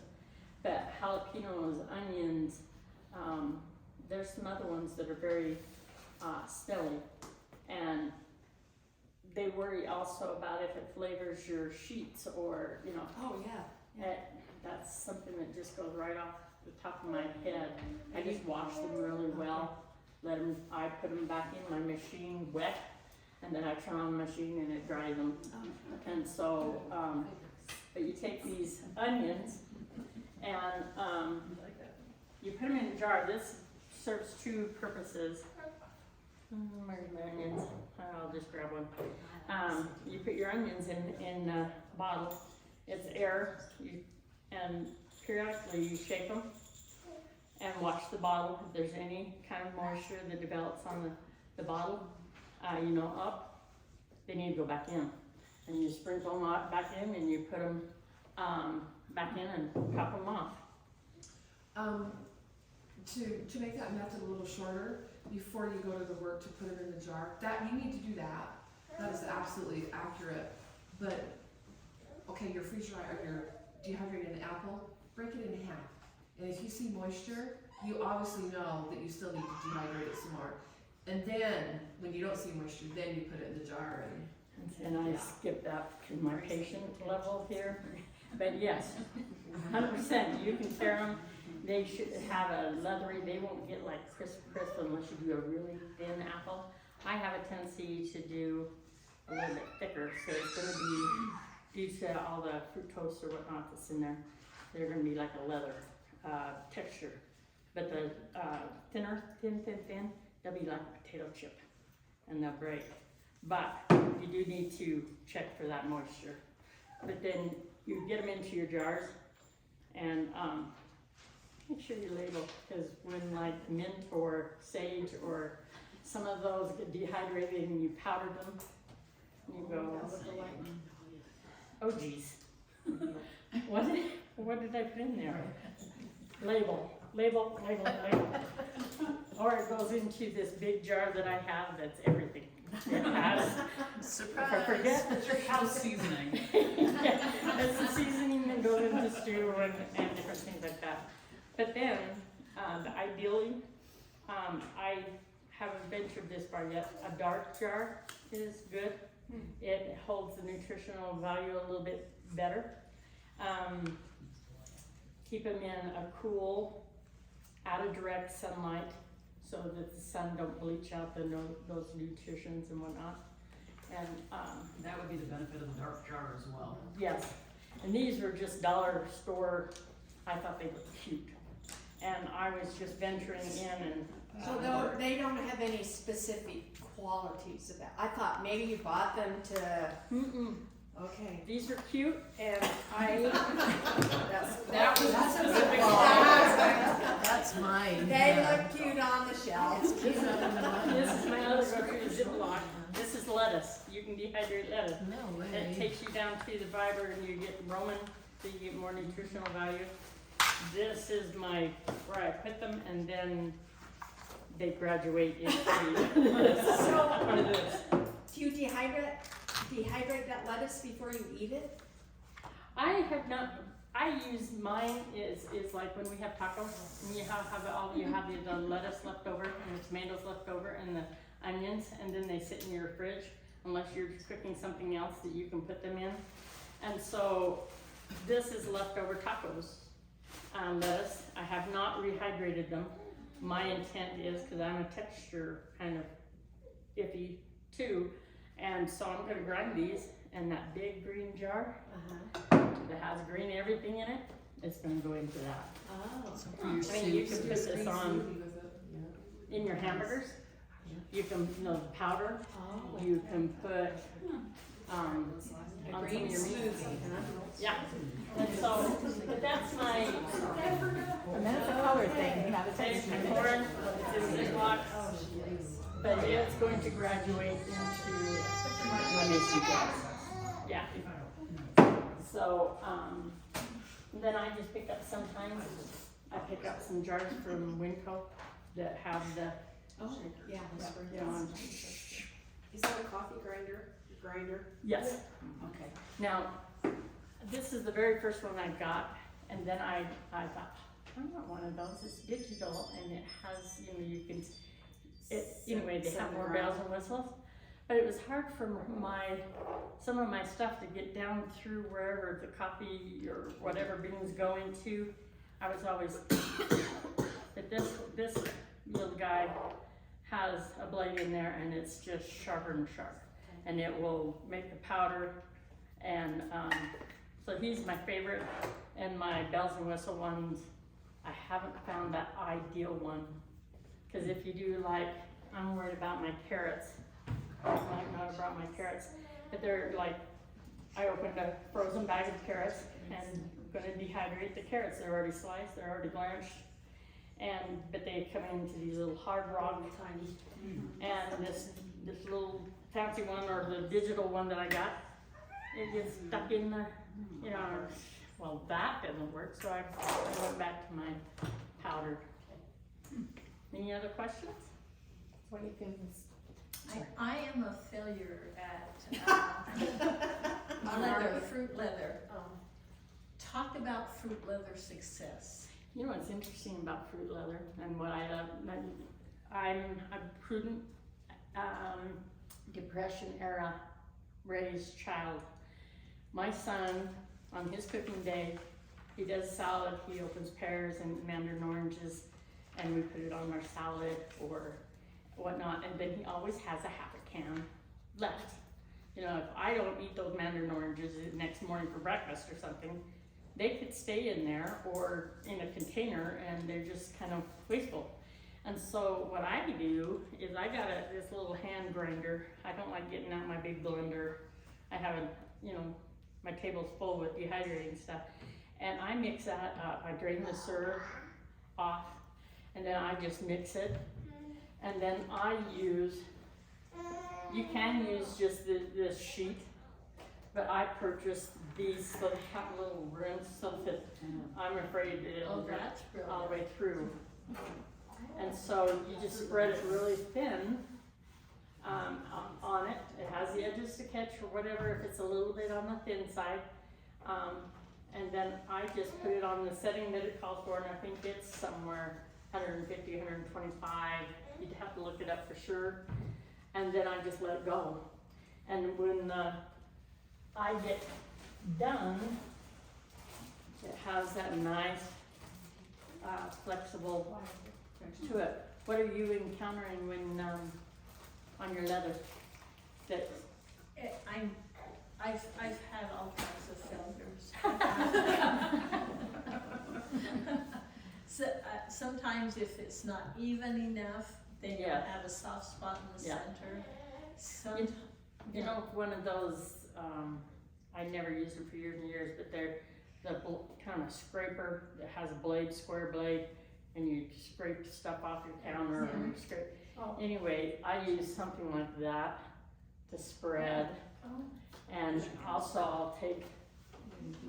but jalapenos, onions, there's some other ones that are very, smelly. And they worry also about if it flavors your sheets or, you know, Oh, yeah. that's something that just goes right off the top of my head. I just wash them really well. I put them back in my machine wet, and then I turn on the machine and it dries them. And so, but you take these onions and you put them in a jar. This serves two purposes. Where's my onions? I'll just grab one. You put your onions in a bottle. It's air, and periodically you shake them and watch the bottle. If there's any kind of moisture that develops on the bottle, up, they need to go back in. And you sprinkle them back in and you put them back in and top them off. To make that method a little shorter, before you go to the work to put it in the jar, that you need to do that. That is absolutely accurate. But okay, your freeze dry or your dehydrated apple, break it in half. And if you see moisture, you obviously know that you still need to dehydrate it some more. And then, when you don't see moisture, then you put it in the jar And I skip that to my patient level here. But yes, 100%, you can tear them. They should have a leathery, they won't get like crisp unless you do a really thin apple. I have a tendency to do a little bit thicker, so it's gonna be, due to all the fructose or whatnot that's in there, they're gonna be like a leather texture. But the thin, they'll be like a potato chip, and they'll break. But you do need to check for that moisture. But then you get them into your jars, and make sure you label, because when like mint or sage or some of those get dehydrated and you powder them, you go, oh geez, what did I put in there? Label. Or it goes into this big jar that I have that's everything. It has, Surprise! forget Your house seasoning. it's the seasoning that goes into stew and different things like that. But then, ideally, I haven't ventured this far yet. A dark jar is good. It holds the nutritional value a little bit better. Keep them in a cool, out of direct sunlight, so that the sun don't bleach out those nutritions and whatnot. And That would be the benefit of the dark jar as well. yes, and these were just dollar store. I thought they were cute, and I was just venturing in and. So they don't have any specific qualities of that. I thought maybe you bought them to, Mm-mm. okay. These are cute, and I. That was specific. That's mine. They look cute on the shelf. This is my other grocery Ziploc. This is lettuce. You can dehydrate lettuce. No It way. takes you down to the fiber, and you get Roman, so you get more nutritional value. This is where I put them, and then they graduate into this. One of this. Do you dehydrate that lettuce before you eat it? I have not. I use mine is like when we have tacos and you have the lettuce left over and the tomatoes left over and the onions, and then they sit in your fridge unless you're cooking something else that you can put them in. And so this is leftover tacos lettuce. I have not rehydrated them. My intent is, because I'm a texture kind of iffy too, and so I'm gonna grind these in that big green jar that has green everything in it. It's gonna go into that. Oh. So for your I mean, you soups can or put this on in your hamburgers. You can, the powder. Oh. You can put on some of your meat. Yeah. And so, but that's my. And then it's a color thing, you have a Take taste. my corn, it's in Ziploc, but it's going to graduate into my mason jars. Yeah. So, then I just pick up sometimes, I pick up some jars from Winco that have the Oh, yeah, that's very Yeah. nice. Is that a coffee grinder? Yes. Okay. Now, this is the very first one I got, and then I thought, I want one of those, it's digital, and it has, you know, you can, anyway, they have more bells and whistles. But it was hard for some of my stuff to get down through wherever the coffee or whatever bean's going to. I was always, but this little guy has a blade in there, and it's just sharper and sharp. And it will make the powder, and so he's my favorite. And my bells and whistle ones, I haven't found that ideal one, because if you do, like, I'm worried about my carrots. I might not have brought my carrots, but they're like, I opened a frozen bag of carrots and gonna dehydrate the carrots. They're already sliced, they're already blanched, but they come into these little hard rock, tiny. And this little fancy one, or the digital one that I got, it gets stuck in the, you know, well, that doesn't work, so I went back to my powder. Any other questions? What do you think? I am a failure at leather, fruit leather. Talk about fruit leather success. You know what's interesting about fruit leather and what I love? I'm a prudent, Depression era raised child. My son, on his cooking day, he does salad, he opens pears and mandarin oranges, and we put it on our salad or whatnot, and then he always has a half a can left. You know, if I don't eat those mandarin oranges the next morning for breakfast or something, they could stay in there or in a container, and they're just kind of wasteful. And so what I do is I got this little hand grinder. I don't like getting out my big blender. I have my table's full with dehydrating stuff, and I mix that up. I drain the syrup off, and then I just mix it. And then you can use just this sheet, but I purchased these so they have a little rinse so that I'm afraid it'll drip That's brilliant. all the way through. And so you just spread it really thin on it. It has the edges to catch or whatever if it's a little bit on the thin side. And then I just put it on the setting that it calls for, and I think it's somewhere 150, 125. You'd have to look it up for sure. And then I just let it go. And when I get done, it has that nice flexible to it. What are you encountering when on your leather? That I've had all kinds of failures. So, sometimes if it's not even enough, then you'll Yeah. have a soft spot in the Yeah. center. You know, one of those, I never used them for years and years, but they're the kind of scraper that has a blade, square blade, and you scrape stuff off your counter or you scrape. Oh. Anyway, I use something like that to spread. Oh. And also I'll take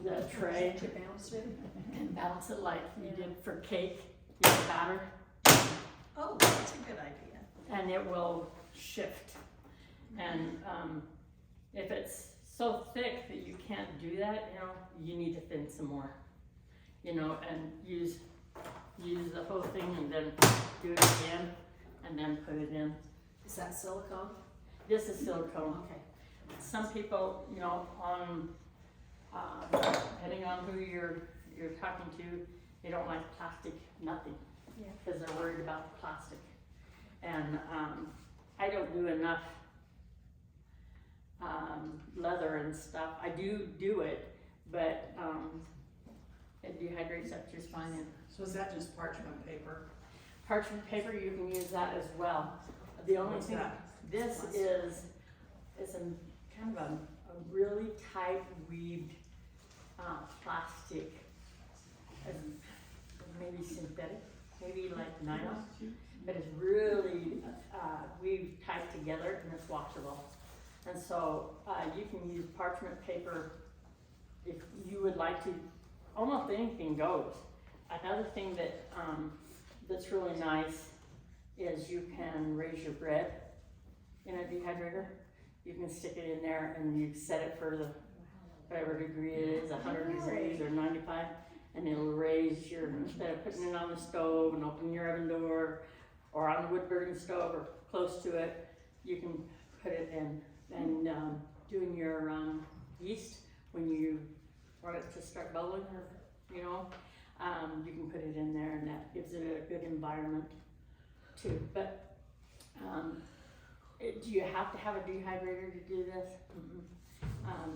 the tray To bounce it? and bounce it like you did for cake, you know, batter, Oh, that's a good idea. and it will shift. And if it's so thick that you can't do that, you know, you need to thin some more, you know, and use the whole thing and then do it again and then put it in. Is that silicone? This is silicone. Okay. Some people, you know, depending on who you're talking to, they don't like plastic, nothing, because they're worried about the plastic. And I don't do enough leather and stuff. I do it, but it dehydrates up just fine. And So is that just parchment paper? parchment paper, you can use that as well. The only What's thing, that? this is a kind of a really tight weaved plastic, maybe synthetic, maybe like nylon, but it's really weaved tight together and it's washable. And so you can use parchment paper if you would like to. Almost anything goes. Another thing that that's really nice is you can raise your bread in a dehydrator. You can stick it in there and you set it for the whatever degree it is, 100 degrees or 95, and it'll raise your, instead of putting it on the stove and opening your oven door or on the wood burning stove or close to it, you can put it in. And doing your yeast, when you want it to start bubbling, or you know, you can put it in there, and that gives it a good environment too. But do you have to have a dehydrator to do this?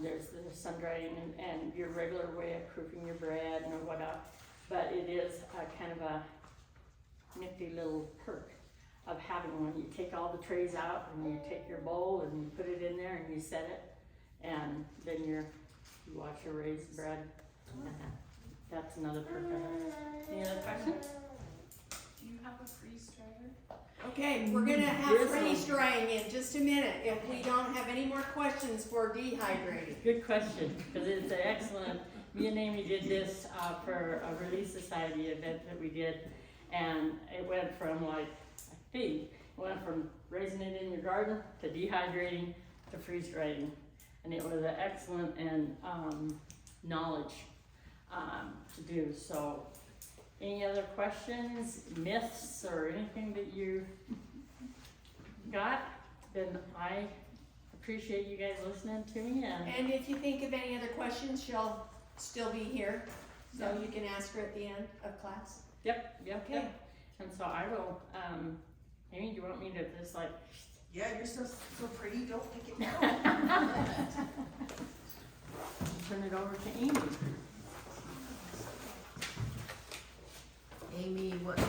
There's the sun drying and your regular way of proofing your bread and whatnot, but it is a kind of a nifty little perk of having one. You take all the trays out and you take your bowl and you put it in there and you set it, and then you watch your raised bread. And that's another perk of it. Any other questions? Do you have a freeze dryer? Okay, we're gonna have This freeze one. drying in just a minute if we don't have any more questions for dehydrating. Good question, because it's an excellent, me and Amy did this for a Relief Society event that we did, and it went from like, I think, it went from raising it in your garden to dehydrating to freeze drying. And it was an excellent and knowledge to do. So, any other questions, myths, or anything that you got? Then I appreciate you guys listening to me. And if you think of any other questions, she'll still be here, so you can ask her at the end of class. Yep. Okay. And so I will, Amy, do you want me to just like, Yeah, you're so pretty, don't take it down. turn it over to Amy? Amy, what?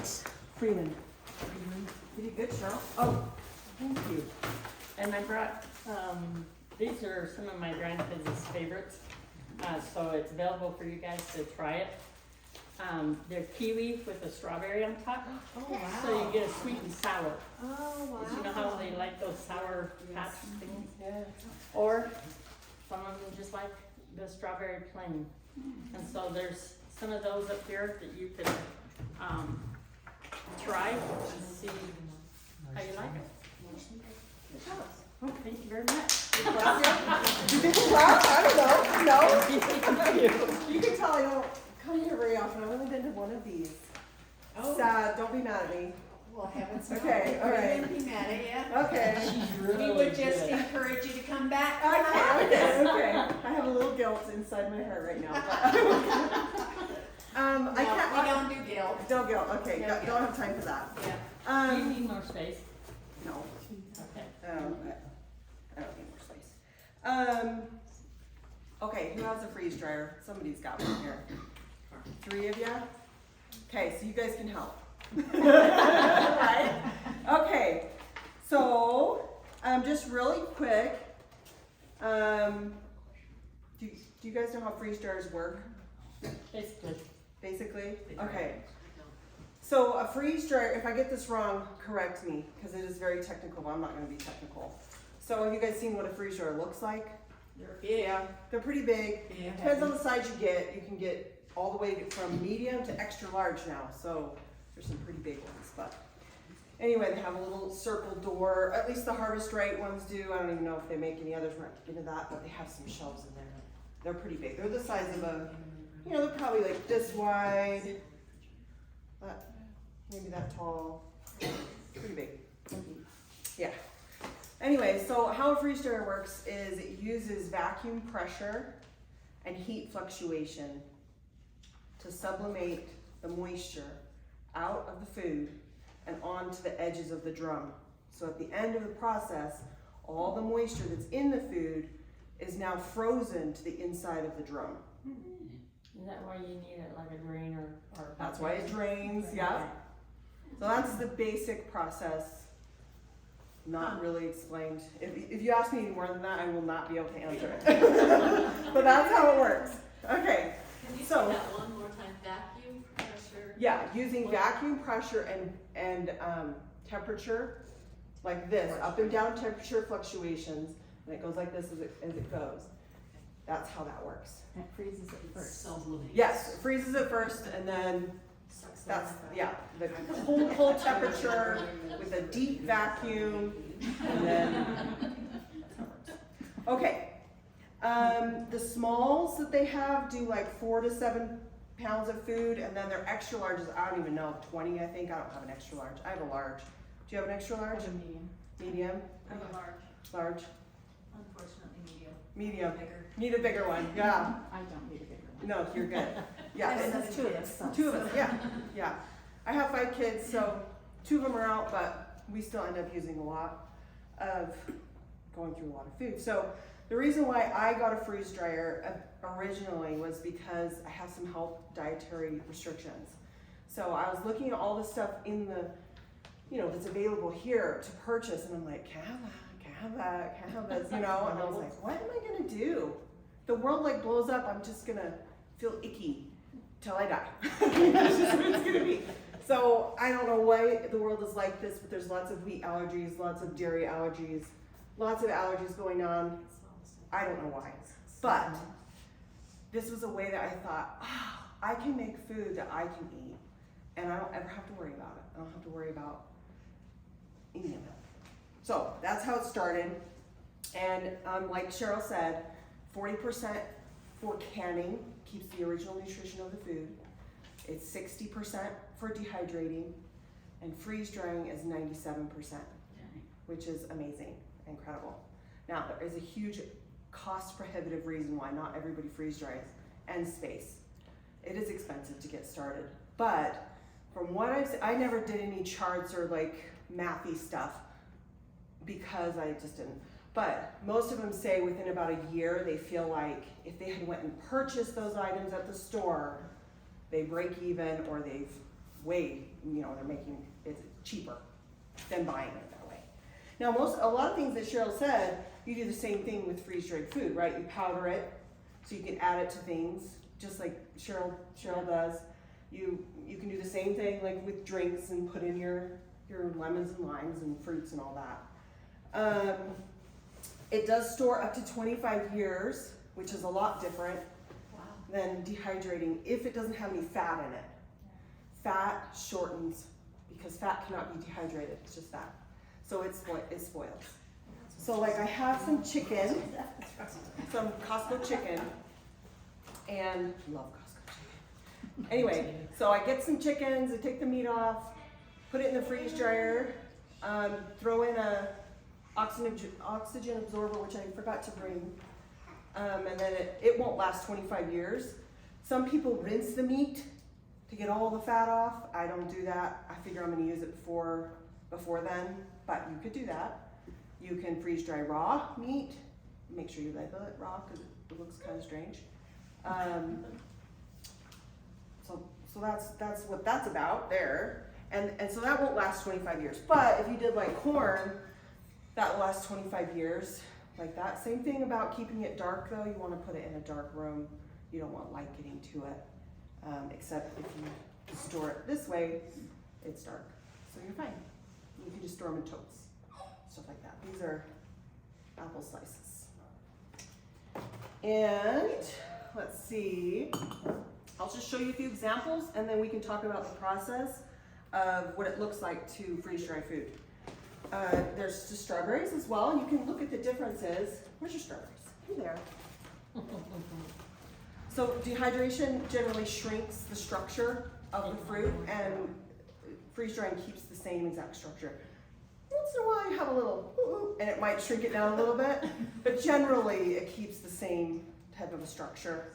Freeman. Freeman? You did good, Cheryl. Oh, thank you. And I brought, these are some of my grandkids' favorites. So it's available for you guys to try it. They're kiwi with a strawberry on top. Oh, wow. So you get a sweet and sour. Oh, wow. You know how they like those sour patch things? Yeah. Or some of them just like the strawberry plain. And so there's some of those up here that you can try and see how you like it. Oh, thank you very much. You think it's loud? I don't know. Thank you. No? You can tell I don't come here very often. I've only been to one of these. Oh. Sad. Don't be mad at me. Well, heavens. Okay, all right. We wouldn't be mad at you. Okay. She's We really would just good. encourage you to come back. Okay. I have a little guilt inside my heart right now. No, I can't. we don't do guilt. Don't guilt. Okay. No Don't have time for that. Yeah. Do you need more space? No. Okay. I don't need more space. Okay, who has a freeze dryer? Somebody's got one here. 3 of you? Okay, so you guys can help. Right? Okay, so, just really quick, do you guys know how freeze dryers work? Basically. Basically? Okay. So a freeze dryer, if I get this wrong, correct me, because it is very technical, but I'm not gonna be technical. So have you guys seen what a freeze dryer looks like? Yeah. They're pretty big. Yeah. Depends on the size you get. You can get all the way from medium to extra large now. So there's some pretty big ones, but anyway, they have a little circle door. At least the Harvest Right ones do. I don't even know if they make any others. We're not getting into that, but they have some shelves in there. They're pretty big. They're the size of a, they're probably like this wide, maybe that tall. Pretty big. Yeah. Anyway, so how a freeze dryer works is it uses vacuum pressure and heat fluctuation to sublimate the moisture out of the food and onto the edges of the drum. So at the end of the process, all the moisture that's in the food is now frozen to the inside of the drum. Is that why you need it like a drain or? That's why it drains, yeah. So that's the basic process. Not really explained. If you ask me any more than that, I will not be able to answer it. But that's how it works. Okay. Can you So- say that one more time? Vacuum pressure? Yeah, using vacuum pressure and temperature, like this, up and down temperature fluctuations, and it goes like this as it goes. That's how that works. It freezes it first. Self-living. Yes, it freezes it first, and then Sucks That's, yeah, the cold temperature with a deep vacuum, and then. Okay, the smalls that they have do like 4 to 7 pounds of food, and then their extra larges, I don't even know, 20 I think. I don't have an extra large. I have a large. Do you have an extra large? A medium. Medium? I'm a large, Large? unfortunately medium. Medium. Bigger. Need a bigger one, yeah. I don't need a bigger one. No, you're good. Yeah. There's 2 of us, so. 2 of us, yeah, yeah. I have 5 kids, so 2 of them are out, but we still end up using a lot of, going through a lot of food. So the reason why I got a freeze dryer originally was because I have some health dietary restrictions. So I was looking at all the stuff in the, that's available here to purchase, and I'm like, can I have that, can I have that, can I have this, and I was like, what am I gonna do? The world like blows up, I'm just gonna feel icky till I die. That's just what it's gonna be. So I don't know why the world is like this, but there's lots of wheat allergies, lots of dairy allergies, lots of allergies going on. I don't know why. But this was a way that I thought, I can make food that I can eat, and I don't ever have to worry about it. I don't have to worry about eating it. So that's how it started. And like Cheryl said, 40% for canning keeps the original nutrition of the food. It's 60% for dehydrating, and freeze drying is 97%, which is amazing, incredible. Now, there is a huge cost prohibitive reason why not everybody freeze dries, and space. It is expensive to get started, but from what I've seen, I never did any charts or like mathy stuff because I just didn't. But most of them say within about a year, they feel like if they had went and purchased those items at the store, they break even, or they've weighed, they're making it cheaper than buying it that way. Now, a lot of things that Cheryl said, you do the same thing with freeze-dried food, right? You powder it, so you can add it to things, just like Cheryl does. You can do the same thing like with drinks and put in your lemons and limes and fruits and all that. It does store up to 25 years, which is a lot different than dehydrating if it doesn't have any fat in it. Fat shortens, because fat cannot be dehydrated, it's just fat. So it spoils. So like I have some chicken, some Costco chicken, and love Costco chicken. Anyway, so I get some chickens, I take the meat off, put it in the freeze dryer, throw in a oxygen absorber, which I forgot to bring, and then it won't last 25 years. Some people rinse the meat to get all the fat off. I don't do that. I figure I'm gonna use it before then, but you could do that. You can freeze dry raw meat. Make sure you label it raw because it looks kind of strange. So that's what that's about there. And so that won't last 25 years. But if you did like corn, that will last 25 years, like that. Same thing about keeping it dark though. You want to put it in a dark room. You don't want light getting to it, except if you store it this way, it's dark. So you're fine. You can just store them in totes, stuff like that. These are apple slices. And let's see, I'll just show you a few examples and then we can talk about the process of what it looks like to freeze dry food. There's just strawberries as well, and you can look at the differences. Where's your strawberries? Hey there. So dehydration generally shrinks the structure of the fruit, and freeze drying keeps the same exact structure. Once in a while you have a little, and it might shrink it down a little bit, but generally it keeps the same type of a structure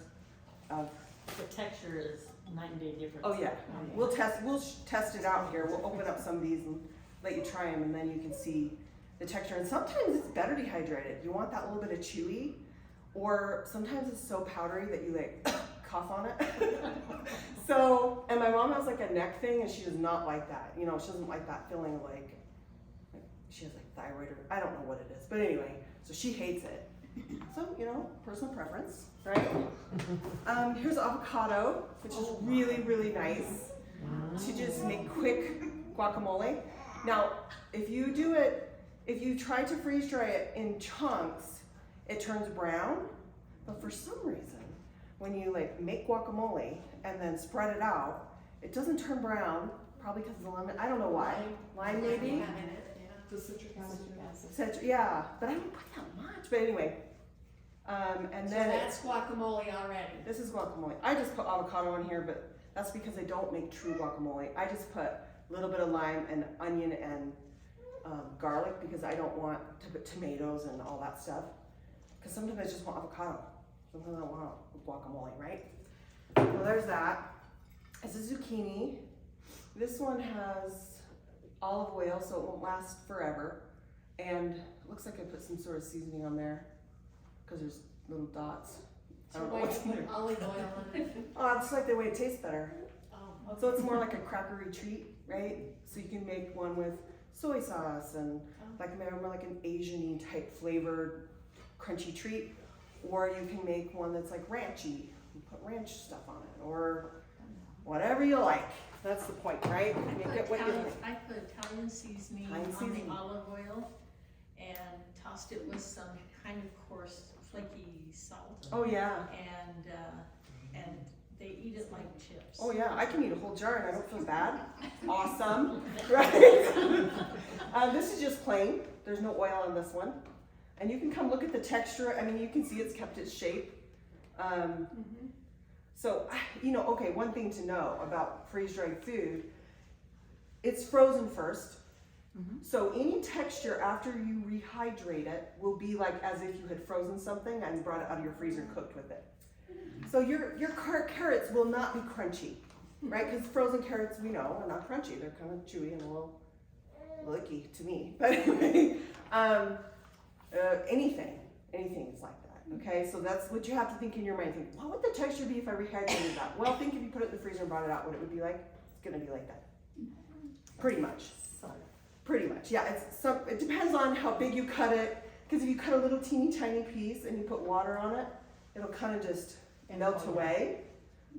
of. The texture is 9-day difference. Oh yeah, we'll test it out here. We'll open up some of these and let you try them, and then you can see the texture. And sometimes it's better dehydrated. You want that little bit of chewy, or sometimes it's so powdery that you like cough on it. So, and my mom has like a neck thing, and she does not like that. She doesn't like that feeling of like she has like thyroid, or I don't know what it is, but anyway, so she hates it. So, personal preference, right? Here's avocado, which is really, really nice to just make quick guacamole. Now, if you try to freeze dry it in chunks, it turns brown, but for some reason, when you like make guacamole and then spread it out, It doesn't turn brown, probably because of the lemon. I don't know why. Lime maybe. Have in it, yeah. The citric acid. Yeah, but I don't put that much. But anyway, and So then that's guacamole already. this is guacamole. I just put avocado in here, but that's because I don't make true guacamole. I just put a little bit of lime and onion and garlic because I don't want to put tomatoes and all that stuff. Because sometimes I just want avocado. Sometimes I want guacamole, right? So there's that. It's a zucchini. This one has olive oil, so it won't last forever. And it looks like I put some sort of seasoning on there because there's little dots. I So don't know why what's you in there. put olive oil in it? Oh, it's like the way it tastes better. Oh, So it's more like a crackery treat, right? So you can make one with soy sauce and like more like an Asian-y type flavored crunchy treat, or you can make one that's like ranchy and put ranch stuff on it, or whatever you like. That's the point, right? You get what you like. I put Italian seasoning Italian on seasoning. the olive oil and tossed it with some kind of coarse flaky salt. Oh yeah, And they eat it like chips. oh yeah. I can eat a whole jar and I don't feel bad. Awesome, right? This is just plain. There's no oil on this one. And you can come look at the texture. I mean, you can see it's kept its shape. So, you know, okay, one thing to know about freeze-dried food, it's frozen first. So any texture after you rehydrate it will be like as if you had frozen something and brought it out of your freezer and cooked with it. So your carrots will not be crunchy, right? Because frozen carrots, we know, are not crunchy. They're kind of chewy and a little icky to me. But anyway, anything is like that. Okay, so that's what you have to think in your mind. Think, what would the texture be if I rehydrated that? Well, think if you put it in the freezer and brought it out, what it would be like. It's gonna be like that, pretty much. Pretty much, yeah. It depends on how big you cut it. Because if you cut a little teeny tiny piece and you put water on it, it'll kind of just melt away,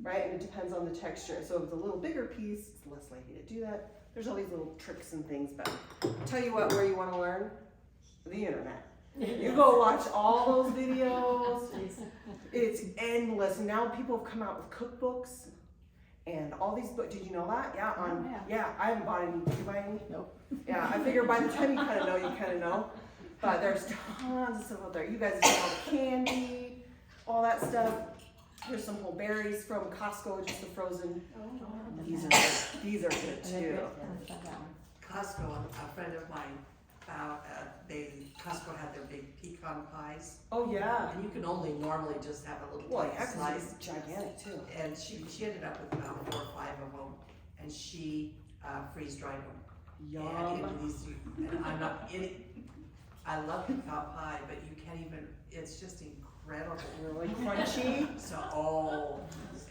right? And it depends on the texture. So if it's a little bigger piece, it's less likely to do that. There's all these little tricks and things, but I'll tell you what, where you want to learn? The internet. You go watch all those videos. It's endless. And now people have come out with cookbooks and all these books. Did you know that? Yeah. I haven't bought any. Did you buy any? Nope. Yeah, I figure by the time you kind of know, you kind of know. But there's tons of stuff out there. You guys have seen all the candy, all that stuff. Here's some whole berries from Costco, just the frozen. These are good too. Costco, a friend of mine found, Costco had their big pecan pies. Oh yeah. And you can only normally just have a little Well, tiny yeah, 'cause slice. it's gigantic too. And she ended up with about 4 or 5 of them, and she freeze dried them. And Yum. into these, and I'm not in it. I love pecan pie, but you can't even. It's just incredible. Really crunchy. So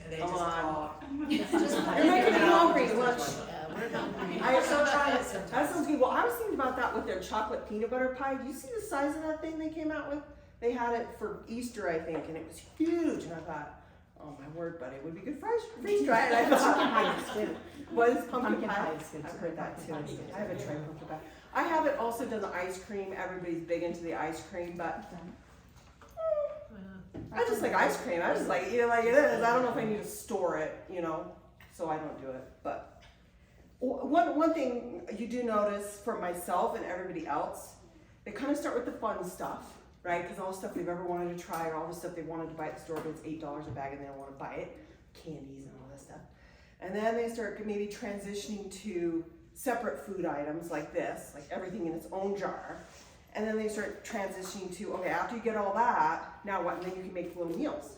and they just Come on. all. You're making me hungry. Lunch. We're hungry. I so try that it sometime. That sounds good. Well, I was thinking about that with their chocolate peanut butter pie. Do you see the size of that thing they came out with? They had it for Easter, I think, and it was huge. And I thought, oh my word, buddy, it would be good freeze dry. And I thought, what is pumpkin pie? I've heard that too. I haven't tried pumpkin pie. I haven't also done the ice cream. Everybody's big into the ice cream, but I just like ice cream. I just like eat it like it is. I don't know if I need to store it, you know, so I don't do it. But one thing you do notice for myself and everybody else, they kind of start with the fun stuff, right? Because all the stuff they've ever wanted to try or all the stuff they wanted to buy at the store, but it's $8 a bag and they don't want to buy it, candies and all that stuff. And then they start maybe transitioning to separate food items like this, like everything in its own jar. And then they start transitioning to, okay, after you get all that, now what? And then you can make little meals,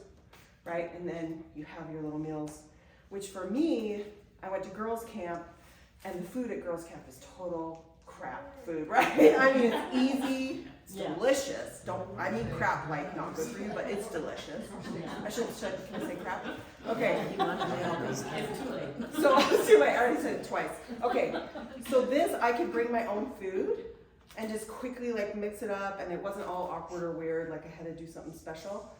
right? And then you have your little meals, which for me, I went to girls' camp, and the food at girls' camp is total crap food, right? I mean, it's easy, it's delicious. I mean crap, like not good for you, but it's delicious. I shouldn't can I say crap? Okay. So it's too late. I already said it twice. Okay. So this, I could bring my own food and just quickly like mix it up, and it wasn't all awkward or weird, like I had to do something special,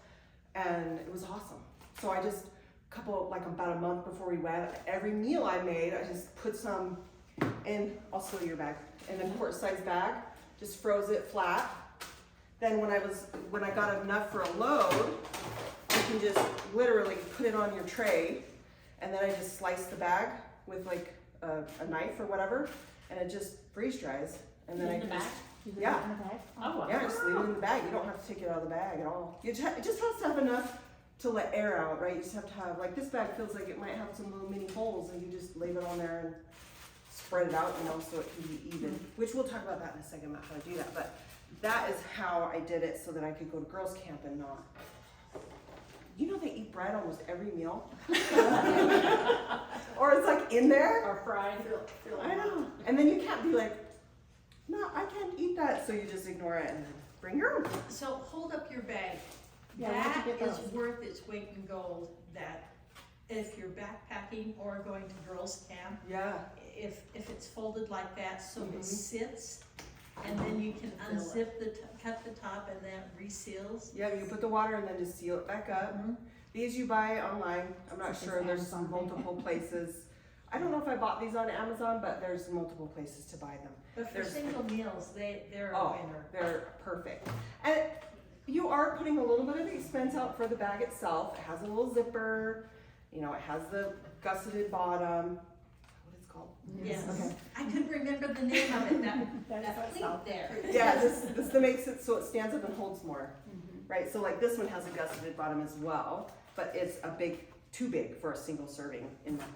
and it was awesome. So I just, about a month before we went, every meal I made, I just put some in, I'll spill your bag, in a quart-sized bag, just froze it flat. Then when I got enough for a load, you can just literally put it on your tray, and then I just slice the bag with like a knife or whatever, and it just freeze dries. And then I can just, yeah. Oh, wow. Yeah, just leave it in the bag. You don't have to take it out of the bag at all. It just has to have enough to let air out, right? You just have to have, like this bag feels like it might have some little mini holes, and you just leave it on there and spread it out, you know, so it can be even. Which we'll talk about that in a second about how to do that. But that is how I did it so that I could go to girls' camp and not. You know they eat bread almost every meal? Or it's like in there. Or fried. I know. And then you can't be like, no, I can't eat that. So you just ignore it and then bring your own. So hold up your bag. Yeah, where'd That you get is those? worth its weight in gold, that if you're backpacking or going to girls' camp, Yeah. if it's folded like that, so Mhm. it sits, and then you can unzip cut the top and then reseals. Yeah, you put the water and then just seal it back up. These you buy online. I'm not So sure. it's There's Amazon. multiple places. I don't know if I bought these on Amazon, but there's multiple places to buy them. But for There's- single meals, they're a Oh, winner. they're perfect. And you are putting a little bit of expense out for the bag itself. It has a little zipper. You know, it has the gusseted bottom. Is that what it's called? Yes, Okay. I couldn't remember the name of it, that That's pleat there. Yeah, this makes it so it stands up and holds more, right? So like this one has a gusseted bottom as well, but it's too big for a single serving in that.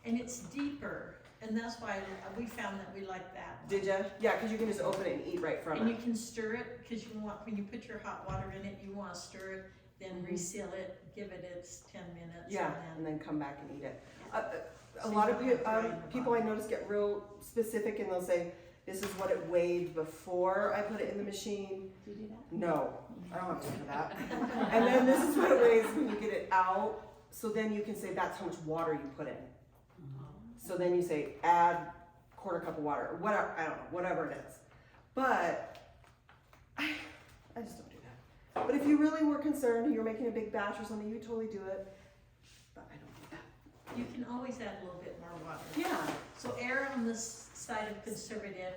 And it's deeper, and that's why we found that we like that one. Did ya? Yeah, because you can just open it and eat right from And you it. can stir it, because when you put your hot water in it, you want to stir it, then reseal it, give it its 10 minutes. Yeah, and and then come back and eat it. A So lot you of don't have to dry in the people I bottom. notice get real specific and they'll say, this is what it weighed before I put it in the machine. Do you do that? No, I don't have time for that. And then this is what it weighs when you get it out. So then you can say that's how much water you put in. So then you say add quarter cup of water, or whatever, I don't know, whatever it is. But I just don't do that. But if you really were concerned and you're making a big batch or something, you totally do it. But I don't do that. You can always add a little bit more water. Yeah. So err on this side of conservative,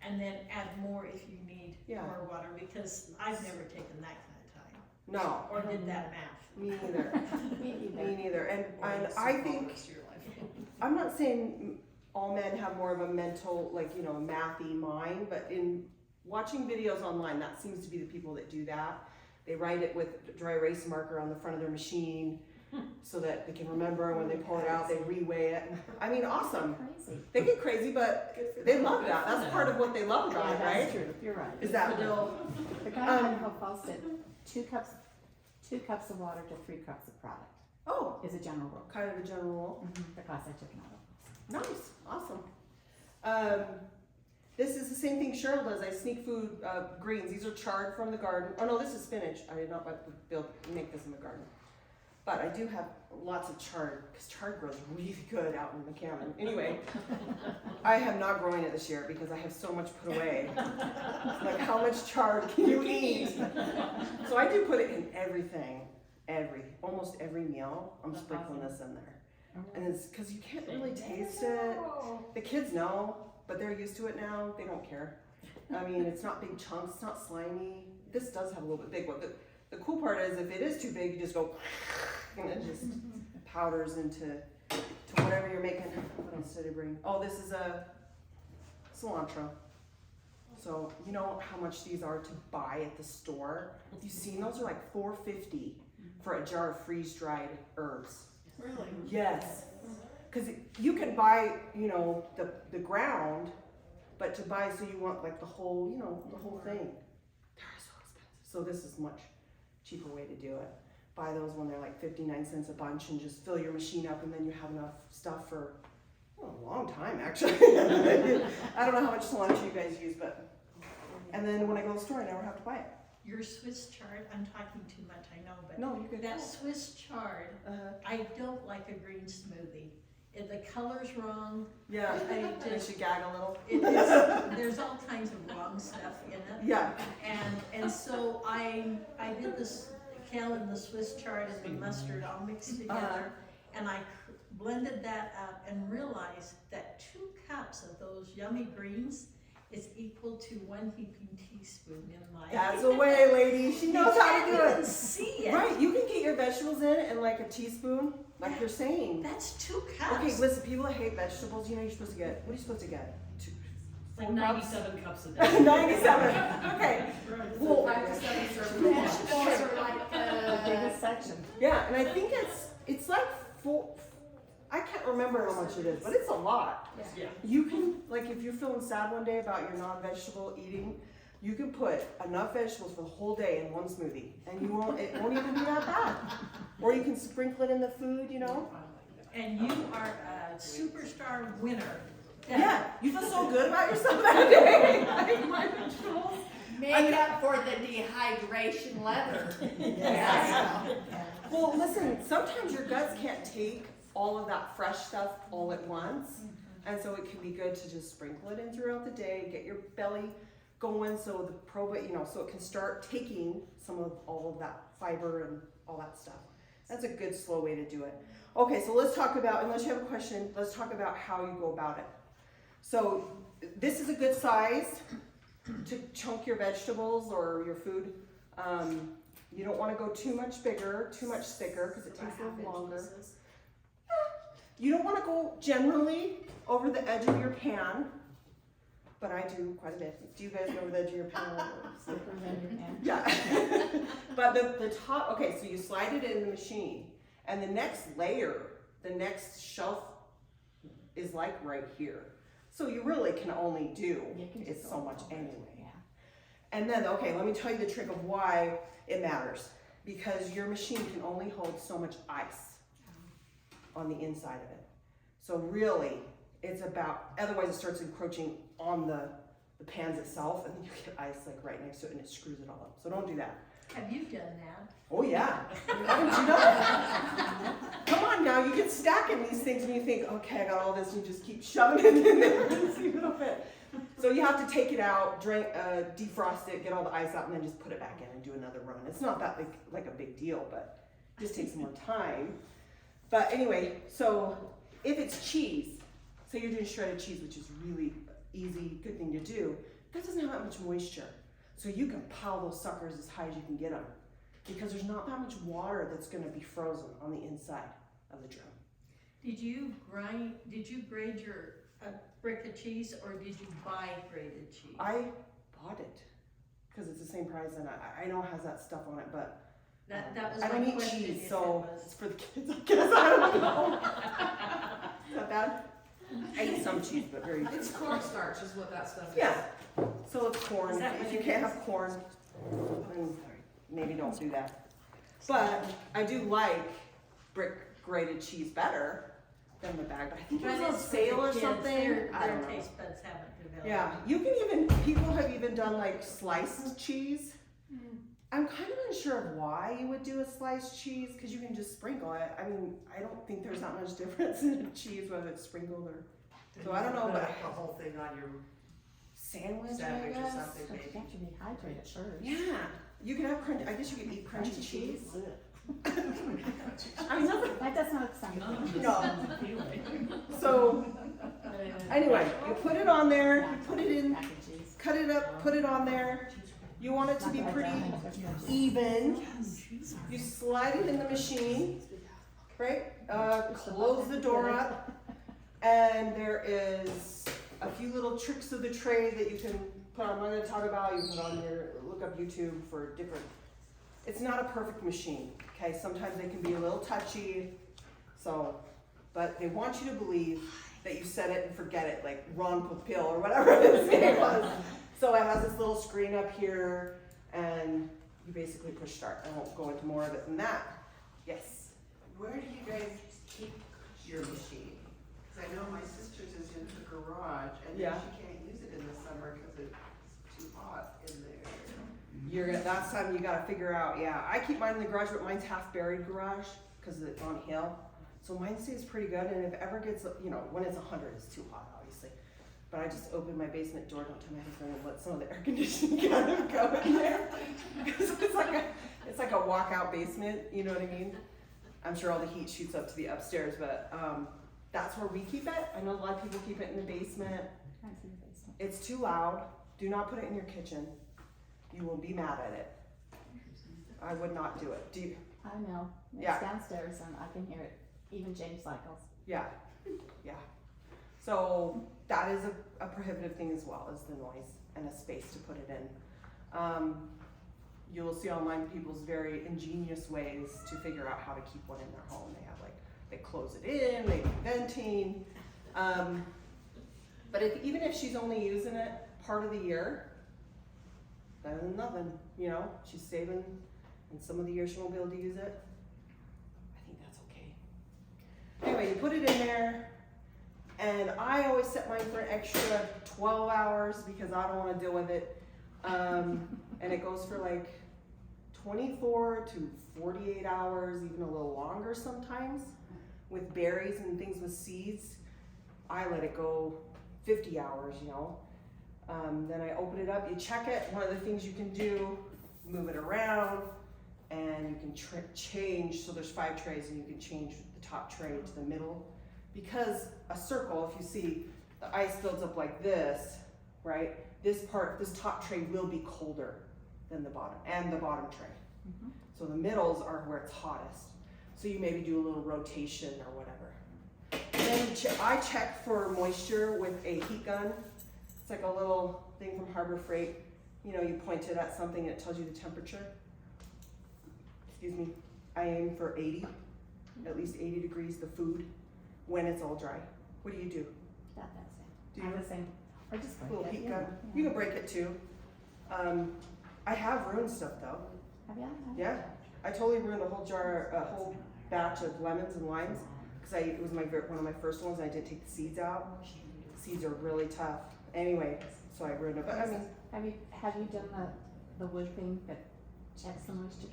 and then add more if you need Yeah. more water, because I've never taken that kind of time, No, or did that math. me neither. Me either. Me neither. And Or I some think, rest of your life. I'm not saying all men have more of a mental, like, you know, mathy mind, but in watching videos online, that seems to be the people that do that. They write it with dry erase marker on the front of their machine so that they can remember when they pull it out, they reweigh it. I mean, awesome. Crazy. They get crazy, but they love that. That's part of what they love about it, Yeah, that's right? true, you're right. Is that The guy in Idaho Falls said 2 cups of water to 3 cups of product Oh, is a general rule. kind of a general rule. The class I took in Idaho. Nice, awesome. This is the same thing Cheryl does. I sneak food greens. These are chard from the garden. Oh no, this is spinach. I did not make this in the garden. But I do have lots of chard because chard grows really good out in the cabin. Anyway, I am not growing it this year because I have so much put away. Like, how much chard can you eat? So I do put it in everything, almost every meal. I'm sprinkling this in there. And it's because you can't really taste it. The kids know, but they're used to it now. They don't care. I mean, it's not big chunks, it's not slimy. This does have a little bit big one. The cool part is if it is too big, you just go and it just powders into whatever you're making. What else did I bring? Oh, this is a cilantro. So you know how much these are to buy at the store? You've seen those are like $4.50 for a jar of freeze-dried herbs. Really? Yes, because you can buy, you know, the ground, but to buy, so you want like the whole, you know, the whole thing. They're so expensive. So this is much cheaper way to do it. Buy those when they're like 59 cents a bunch and just fill your machine up, and then you have enough stuff for a long time actually. I don't know how much cilantro you guys use, but, and then when I go to the store, I never have to buy it. Your Swiss chard, I'm talking too much, I know, but No, you could. that Swiss chard, I don't like a green smoothie. If the color's wrong, Yeah, I makes just, you gag a little. it is, there's all kinds of wrong stuff in it. Yeah. And so I did this kale and the Swiss chard and the mustard all mixed together, and I blended that up and realized that 2 cups of those yummy greens is equal to 1 heaping teaspoon in my. That's a way, lady. She knows how to do You can't even it. see it. Right, you can get your vegetables in like a teaspoon, like you're saying. That's 2 cups. Okay, listen, people that hate vegetables, you know you're supposed to get, what are you supposed to get? Like 4 cups? 97 cups a day. 97, okay. Well, 5 to 7 servings. Vegetables are like, The biggest section. yeah, and I think it's like 4, I can't remember how much it is, but it's a lot. Yeah. You can, like if you're feeling sad one day about your non-vegetable eating, you can put enough vegetables for the whole day in one smoothie, and it won't even be that bad. Or you can sprinkle it in the food, you know? And you are a superstar winner. Yeah, you feel so good about yourself that day. Like my vegetables. make up for the dehydration leather. Yes. Well, listen, sometimes your guts can't take all of that fresh stuff all at once. And so it can be good to just sprinkle it in throughout the day, get your belly going so the probiotic, you know, so it can start taking some of all of that fiber and all that stuff. That's a good slow way to do it. Okay, so let's talk about, unless you have a question, let's talk about how you go about it. So this is a good size to chunk your vegetables or your food. You don't want to go too much bigger, too much thicker, because it takes a little longer. You don't want to go generally over the edge of your pan, but I do quite a bit. Do you guys go over the edge of your pan? Yeah. But the top, okay, so you slide it in the machine, and the next layer, the next shelf is like right here. So you really can only do it's so much anyway. And then, okay, let me tell you the trick of why it matters. Because your machine can only hold so much ice on the inside of it. So really, it's about, otherwise it starts encroaching on the pans itself, and then you get ice like right next to it and it screws it all up. So don't do that. Have you done that? Oh yeah. Haven't you done it? Come on now, you get stacking these things and you think, okay, I got all this, and you just keep shoving it in there and see if it'll fit. So you have to take it out, drink, defrost it, get all the ice out, and then just put it back in and do another run. It's not that like a big deal, but it just takes more time. But anyway, so if it's cheese, say you're doing shredded cheese, which is really easy, good thing to do, that doesn't have that much moisture. So you can pile those suckers as high as you can get them, because there's not that much water that's going to be frozen on the inside of the drum. Did you grade your brick of cheese, or did you buy grated cheese? I bought it because it's the same price, and I know it has that stuff on it, but That was I don't my eat question, cheese, if so it was- it's for the kids, I guess. I don't know. Is that bad? I eat some cheese, but very few. It's cornstarch is what that stuff is. Yeah, so it's corn. Is that If what you it can't is? have corn, then maybe don't do that. But I do like brick grated cheese better than the bag, but I think it But was on it's for sale the or kids. something. I Their don't know. taste buds haven't developed. Yeah, you can even, people have even done like sliced cheese. I'm kind of unsure of why you would do a sliced cheese, because you can just sprinkle it. I mean, I don't think there's that much difference in a cheese, whether it's sprinkled or, so I don't know, Put but the whole thing on your sandwich, sandwich I or guess. something, But you maybe. have to dehydrate it first. Yeah, you can have crunch, I guess you could eat crunchy cheese. Ugh. I mean, nothing. That does not sound None of good. this No. sounds appealing. So, anyway, you put it on there, you put it in, Mac and cheese. cut it up, put it on there. You want it to be pretty even. You slide it in the machine, right? Close the door up, and there is a few little tricks of the trade that you can put on. I'm not going to talk about. You can put on your look up YouTube for different. It's not a perfect machine, okay? Sometimes they can be a little touchy, so, but they want you to believe that you set it and forget it, like Ron Popeil or whatever his name was. So it has this little screen up here, and you basically push start. I won't go into more of it than that. Yes. Where do you guys keep your machine? Because I know my sister's is in the garage, and then Yeah. she can't use it in the summer because it's too hot in there. That's time you gotta figure out, yeah. I keep mine in the garage, but mine's half buried garage, because it's on hill. So mine stays pretty good, and if it ever gets, you know, when it's 100, it's too hot, obviously. But I just open my basement door, don't tell my husband, and let some of the air conditioning kind of go in there. Because it's like a walkout basement, you know what I mean? I'm sure all the heat shoots up to the upstairs, but that's where we keep it. I know a lot of people keep it in the basement. It's too loud. Do not put it in your kitchen. You will be mad at it. I would not do it. Do you? I know, it's Yeah. downstairs and I can hear it. even change cycles. Yeah, yeah. So that is a prohibitive thing as well, is the noise and a space to put it in. You'll see online people's very ingenious ways to figure out how to keep one in their home. They have they close it in, they do venting. But even if she's only using it part of the year, better than nothing, you know, she's saving, and some of the year she won't be able to use it. I think that's okay. Anyway, you put it in there, and I always set mine for an extra 12 hours because I don't want to deal with it. And it goes for like 24 to 48 hours, even a little longer sometimes. With berries and things with seeds, I let it go 50 hours, you know. Then I open it up, you check it. One of the things you can do, move it around, and you can change. So there's 5 trays, and you can change the top tray to the middle. Because a circle, if you see, the ice builds up like this, right? This top tray will be colder than the bottom, and the bottom tray. Mm-hmm. So the middles are where it's hottest. So you maybe do a little rotation or whatever. And then I check for moisture with a heat gun. It's like a little thing from Harbor Freight. You know, you point it at something and it tells you the temperature. Excuse me. I aim for 80, at least 80 degrees, the food, when it's all dry. What do you do? Got that same. Do you I'm the same. Or just break little it, heat you gun? know, You can break it too. I have ruined stuff though. Have you? Yeah. I totally ruined a whole batch of lemons and limes because it was one of my first ones and I didn't take the seeds out. Seeds are really tough. Anyway, so I ruined it. But I mean, Have you done the wood thing that checks the moisture?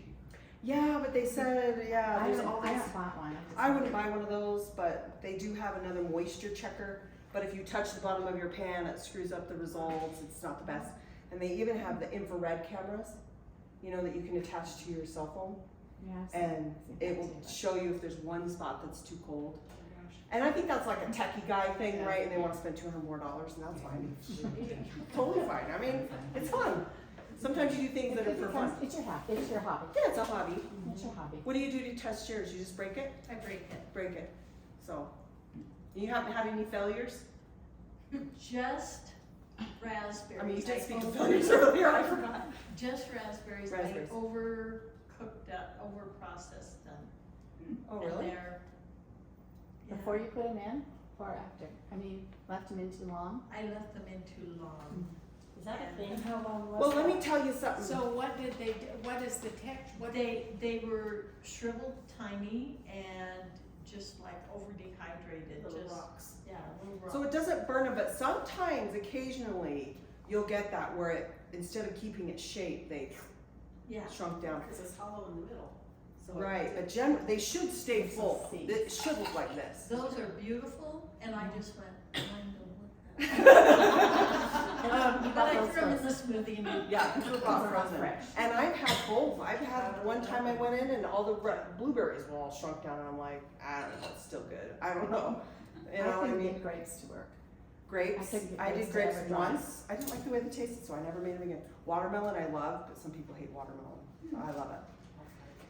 yeah, but they said, I there's haven't all these. bought one. I wouldn't buy one of those, but they do have another moisture checker. But if you touch the bottom of your pan, it screws up the results. It's not the best. And they even have the infrared cameras, you know, that you can attach to your cell phone. Yeah, And it will show you if there's one spot that's too cold. And I think that's like a techie guy thing, right? And they want to spend $200 more, and that's fine. Totally fine. I mean, it's fun. Sometimes you do things that are for fun. It's your hobby. It's your hobby. Yeah, it's a hobby. It's your hobby. What do you do to test yours? You just break it? I break it. Break it. So, you haven't had any failures? Just raspberries. I mean, you did speak of over- failures earlier, I forgot. Just raspberries. Raspberries. I over-processed them. Oh, And really? they're, yeah, Before you put them in or after? I mean, left them in too long? I left them in too long. Is that a thing? And how long was Well, that? let me tell you something. So what did they do, what is the text, what They were shriveled tiny and just like over dehydrated, Little just, rocks. yeah, little rocks. So it doesn't burn them, but sometimes, occasionally, you'll get that where it, instead of keeping its shape, they Yeah. shrunk down. Because it's hollow in the middle. So Right, but they should stay full. It should look like this. Those are beautiful, and I just went, I know what But I threw them in the smoothie and. Yeah, these were bought Those are all frozen. fresh. And I've had both. I've had one time I went in and all the blueberries were all shrunk down, and I'm like, I don't know, it's still good. I don't know. You know what I couldn't mean? get grapes to work. Grapes. I couldn't get I grapes did to grapes ever dry. once. I didn't like the way they tasted, so I never made them again. Watermelon I love, but some people hate watermelon. I love it.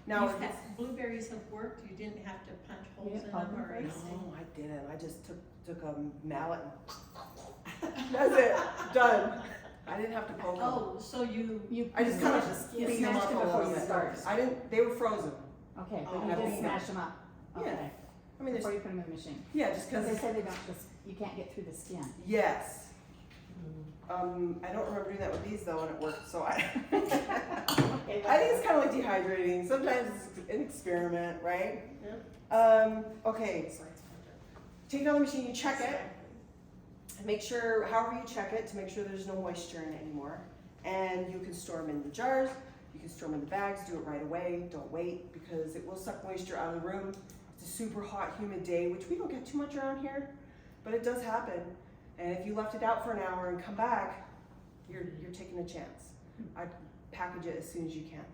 Now, You've had- blueberries have worked, you didn't have to punch holes in didn't them poke or them? anything. no, I didn't. I just took a mallet and that's it. Done. I didn't have to poke them. Oh, so you, I just kind of You beat them smashed up it a before little you bit. started. I didn't. They were frozen. Okay, Oh, but you I did beat smash them up. Yeah. Okay. I mean, Before there's you put them in the machine. yeah, just Because because. they said they don't just, you can't get through the skin. Yes. I don't remember doing that with these though, and it worked. So I Okay, think it's kind of like dehydrating. Sometimes it's an experiment, right? Okay. Take it on the machine. You check it. Make sure, however you check it, to make sure there's no moisture in it anymore. And you can store them in the jars. You can store them in the bags. Do it right away. Don't wait because it will suck moisture out of the room. It's a super hot, humid day, which we don't get too much around here, but it does happen. And if you left it out for an hour and come back, you're taking a chance. I'd package it as soon as you can.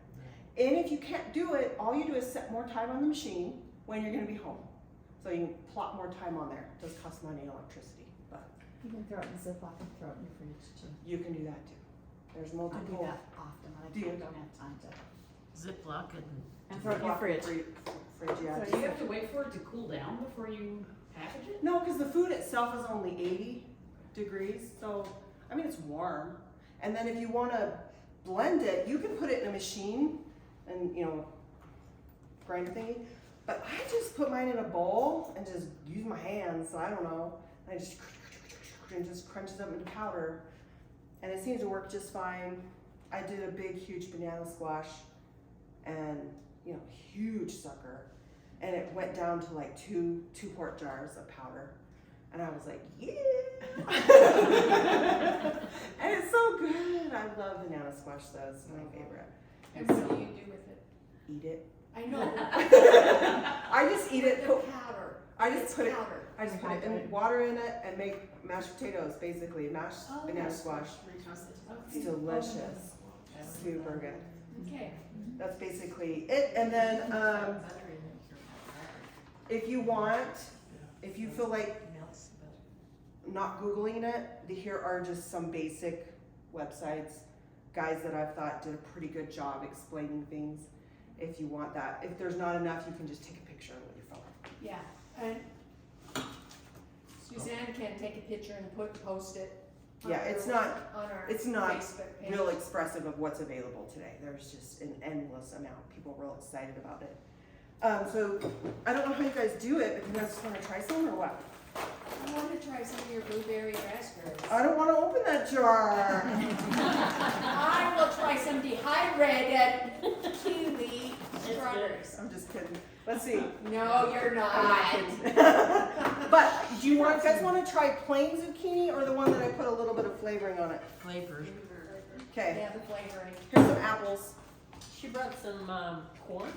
And if you can't do it, all you do is set more time on the machine when you're going to be home. So you can plot more time on there. It does cost money and electricity, but You can throw it in Ziploc and throw it in your fridge too. you can do that too. There's I do multiple. that often when Do you? I don't have time to. Ziploc and Throw it in your fridge, yeah. Do you have to wait for it to cool down before you package it? No, because the food itself is only 80 degrees, so, I mean, it's warm. And then if you want to blend it, you can put it in a machine and, you know, grind thingy. But I just put mine in a bowl and just use my hands, so I don't know. And I just, and just crunches up into powder. And it seems to work just fine. I did a big, huge banana squash and, you know, huge sucker. And it went down to like two quart jars of powder. And I was like, yeah. And it's so good. I love banana squash though, it's my favorite. And what do you do with it? Eat it. I know. I just eat it. The powder. I just It's put it. powder. I just put it in water in it and make mashed potatoes, basically mashed banana squash. It's delicious, super good. Okay. That's basically it. And then if you want, if you feel like not Googling it, here are just some basic websites, guys that I've thought did a pretty good job explaining things. If you want that, if there's not enough, you can just take a picture with your phone. Yeah, and Suzanne can take a picture and post it. on Yeah, our- it's not on our Facebook page. real expressive of what's available today. There's just an endless amount. People are real excited about it. So I don't know how you guys do it, but you guys just want to try some or what? I want to try some of your blueberry raspberries. I don't want to open that jar. I will try some dehydrated kiwi strawberries. I'm just kidding. Let's see. No, you're I'm not not. kidding. But do you guys want to try plain zucchini or the one that I put a little bit of flavoring on it? flavor. Okay. Yeah, the flavoring. Here's some apples. She brought some corn.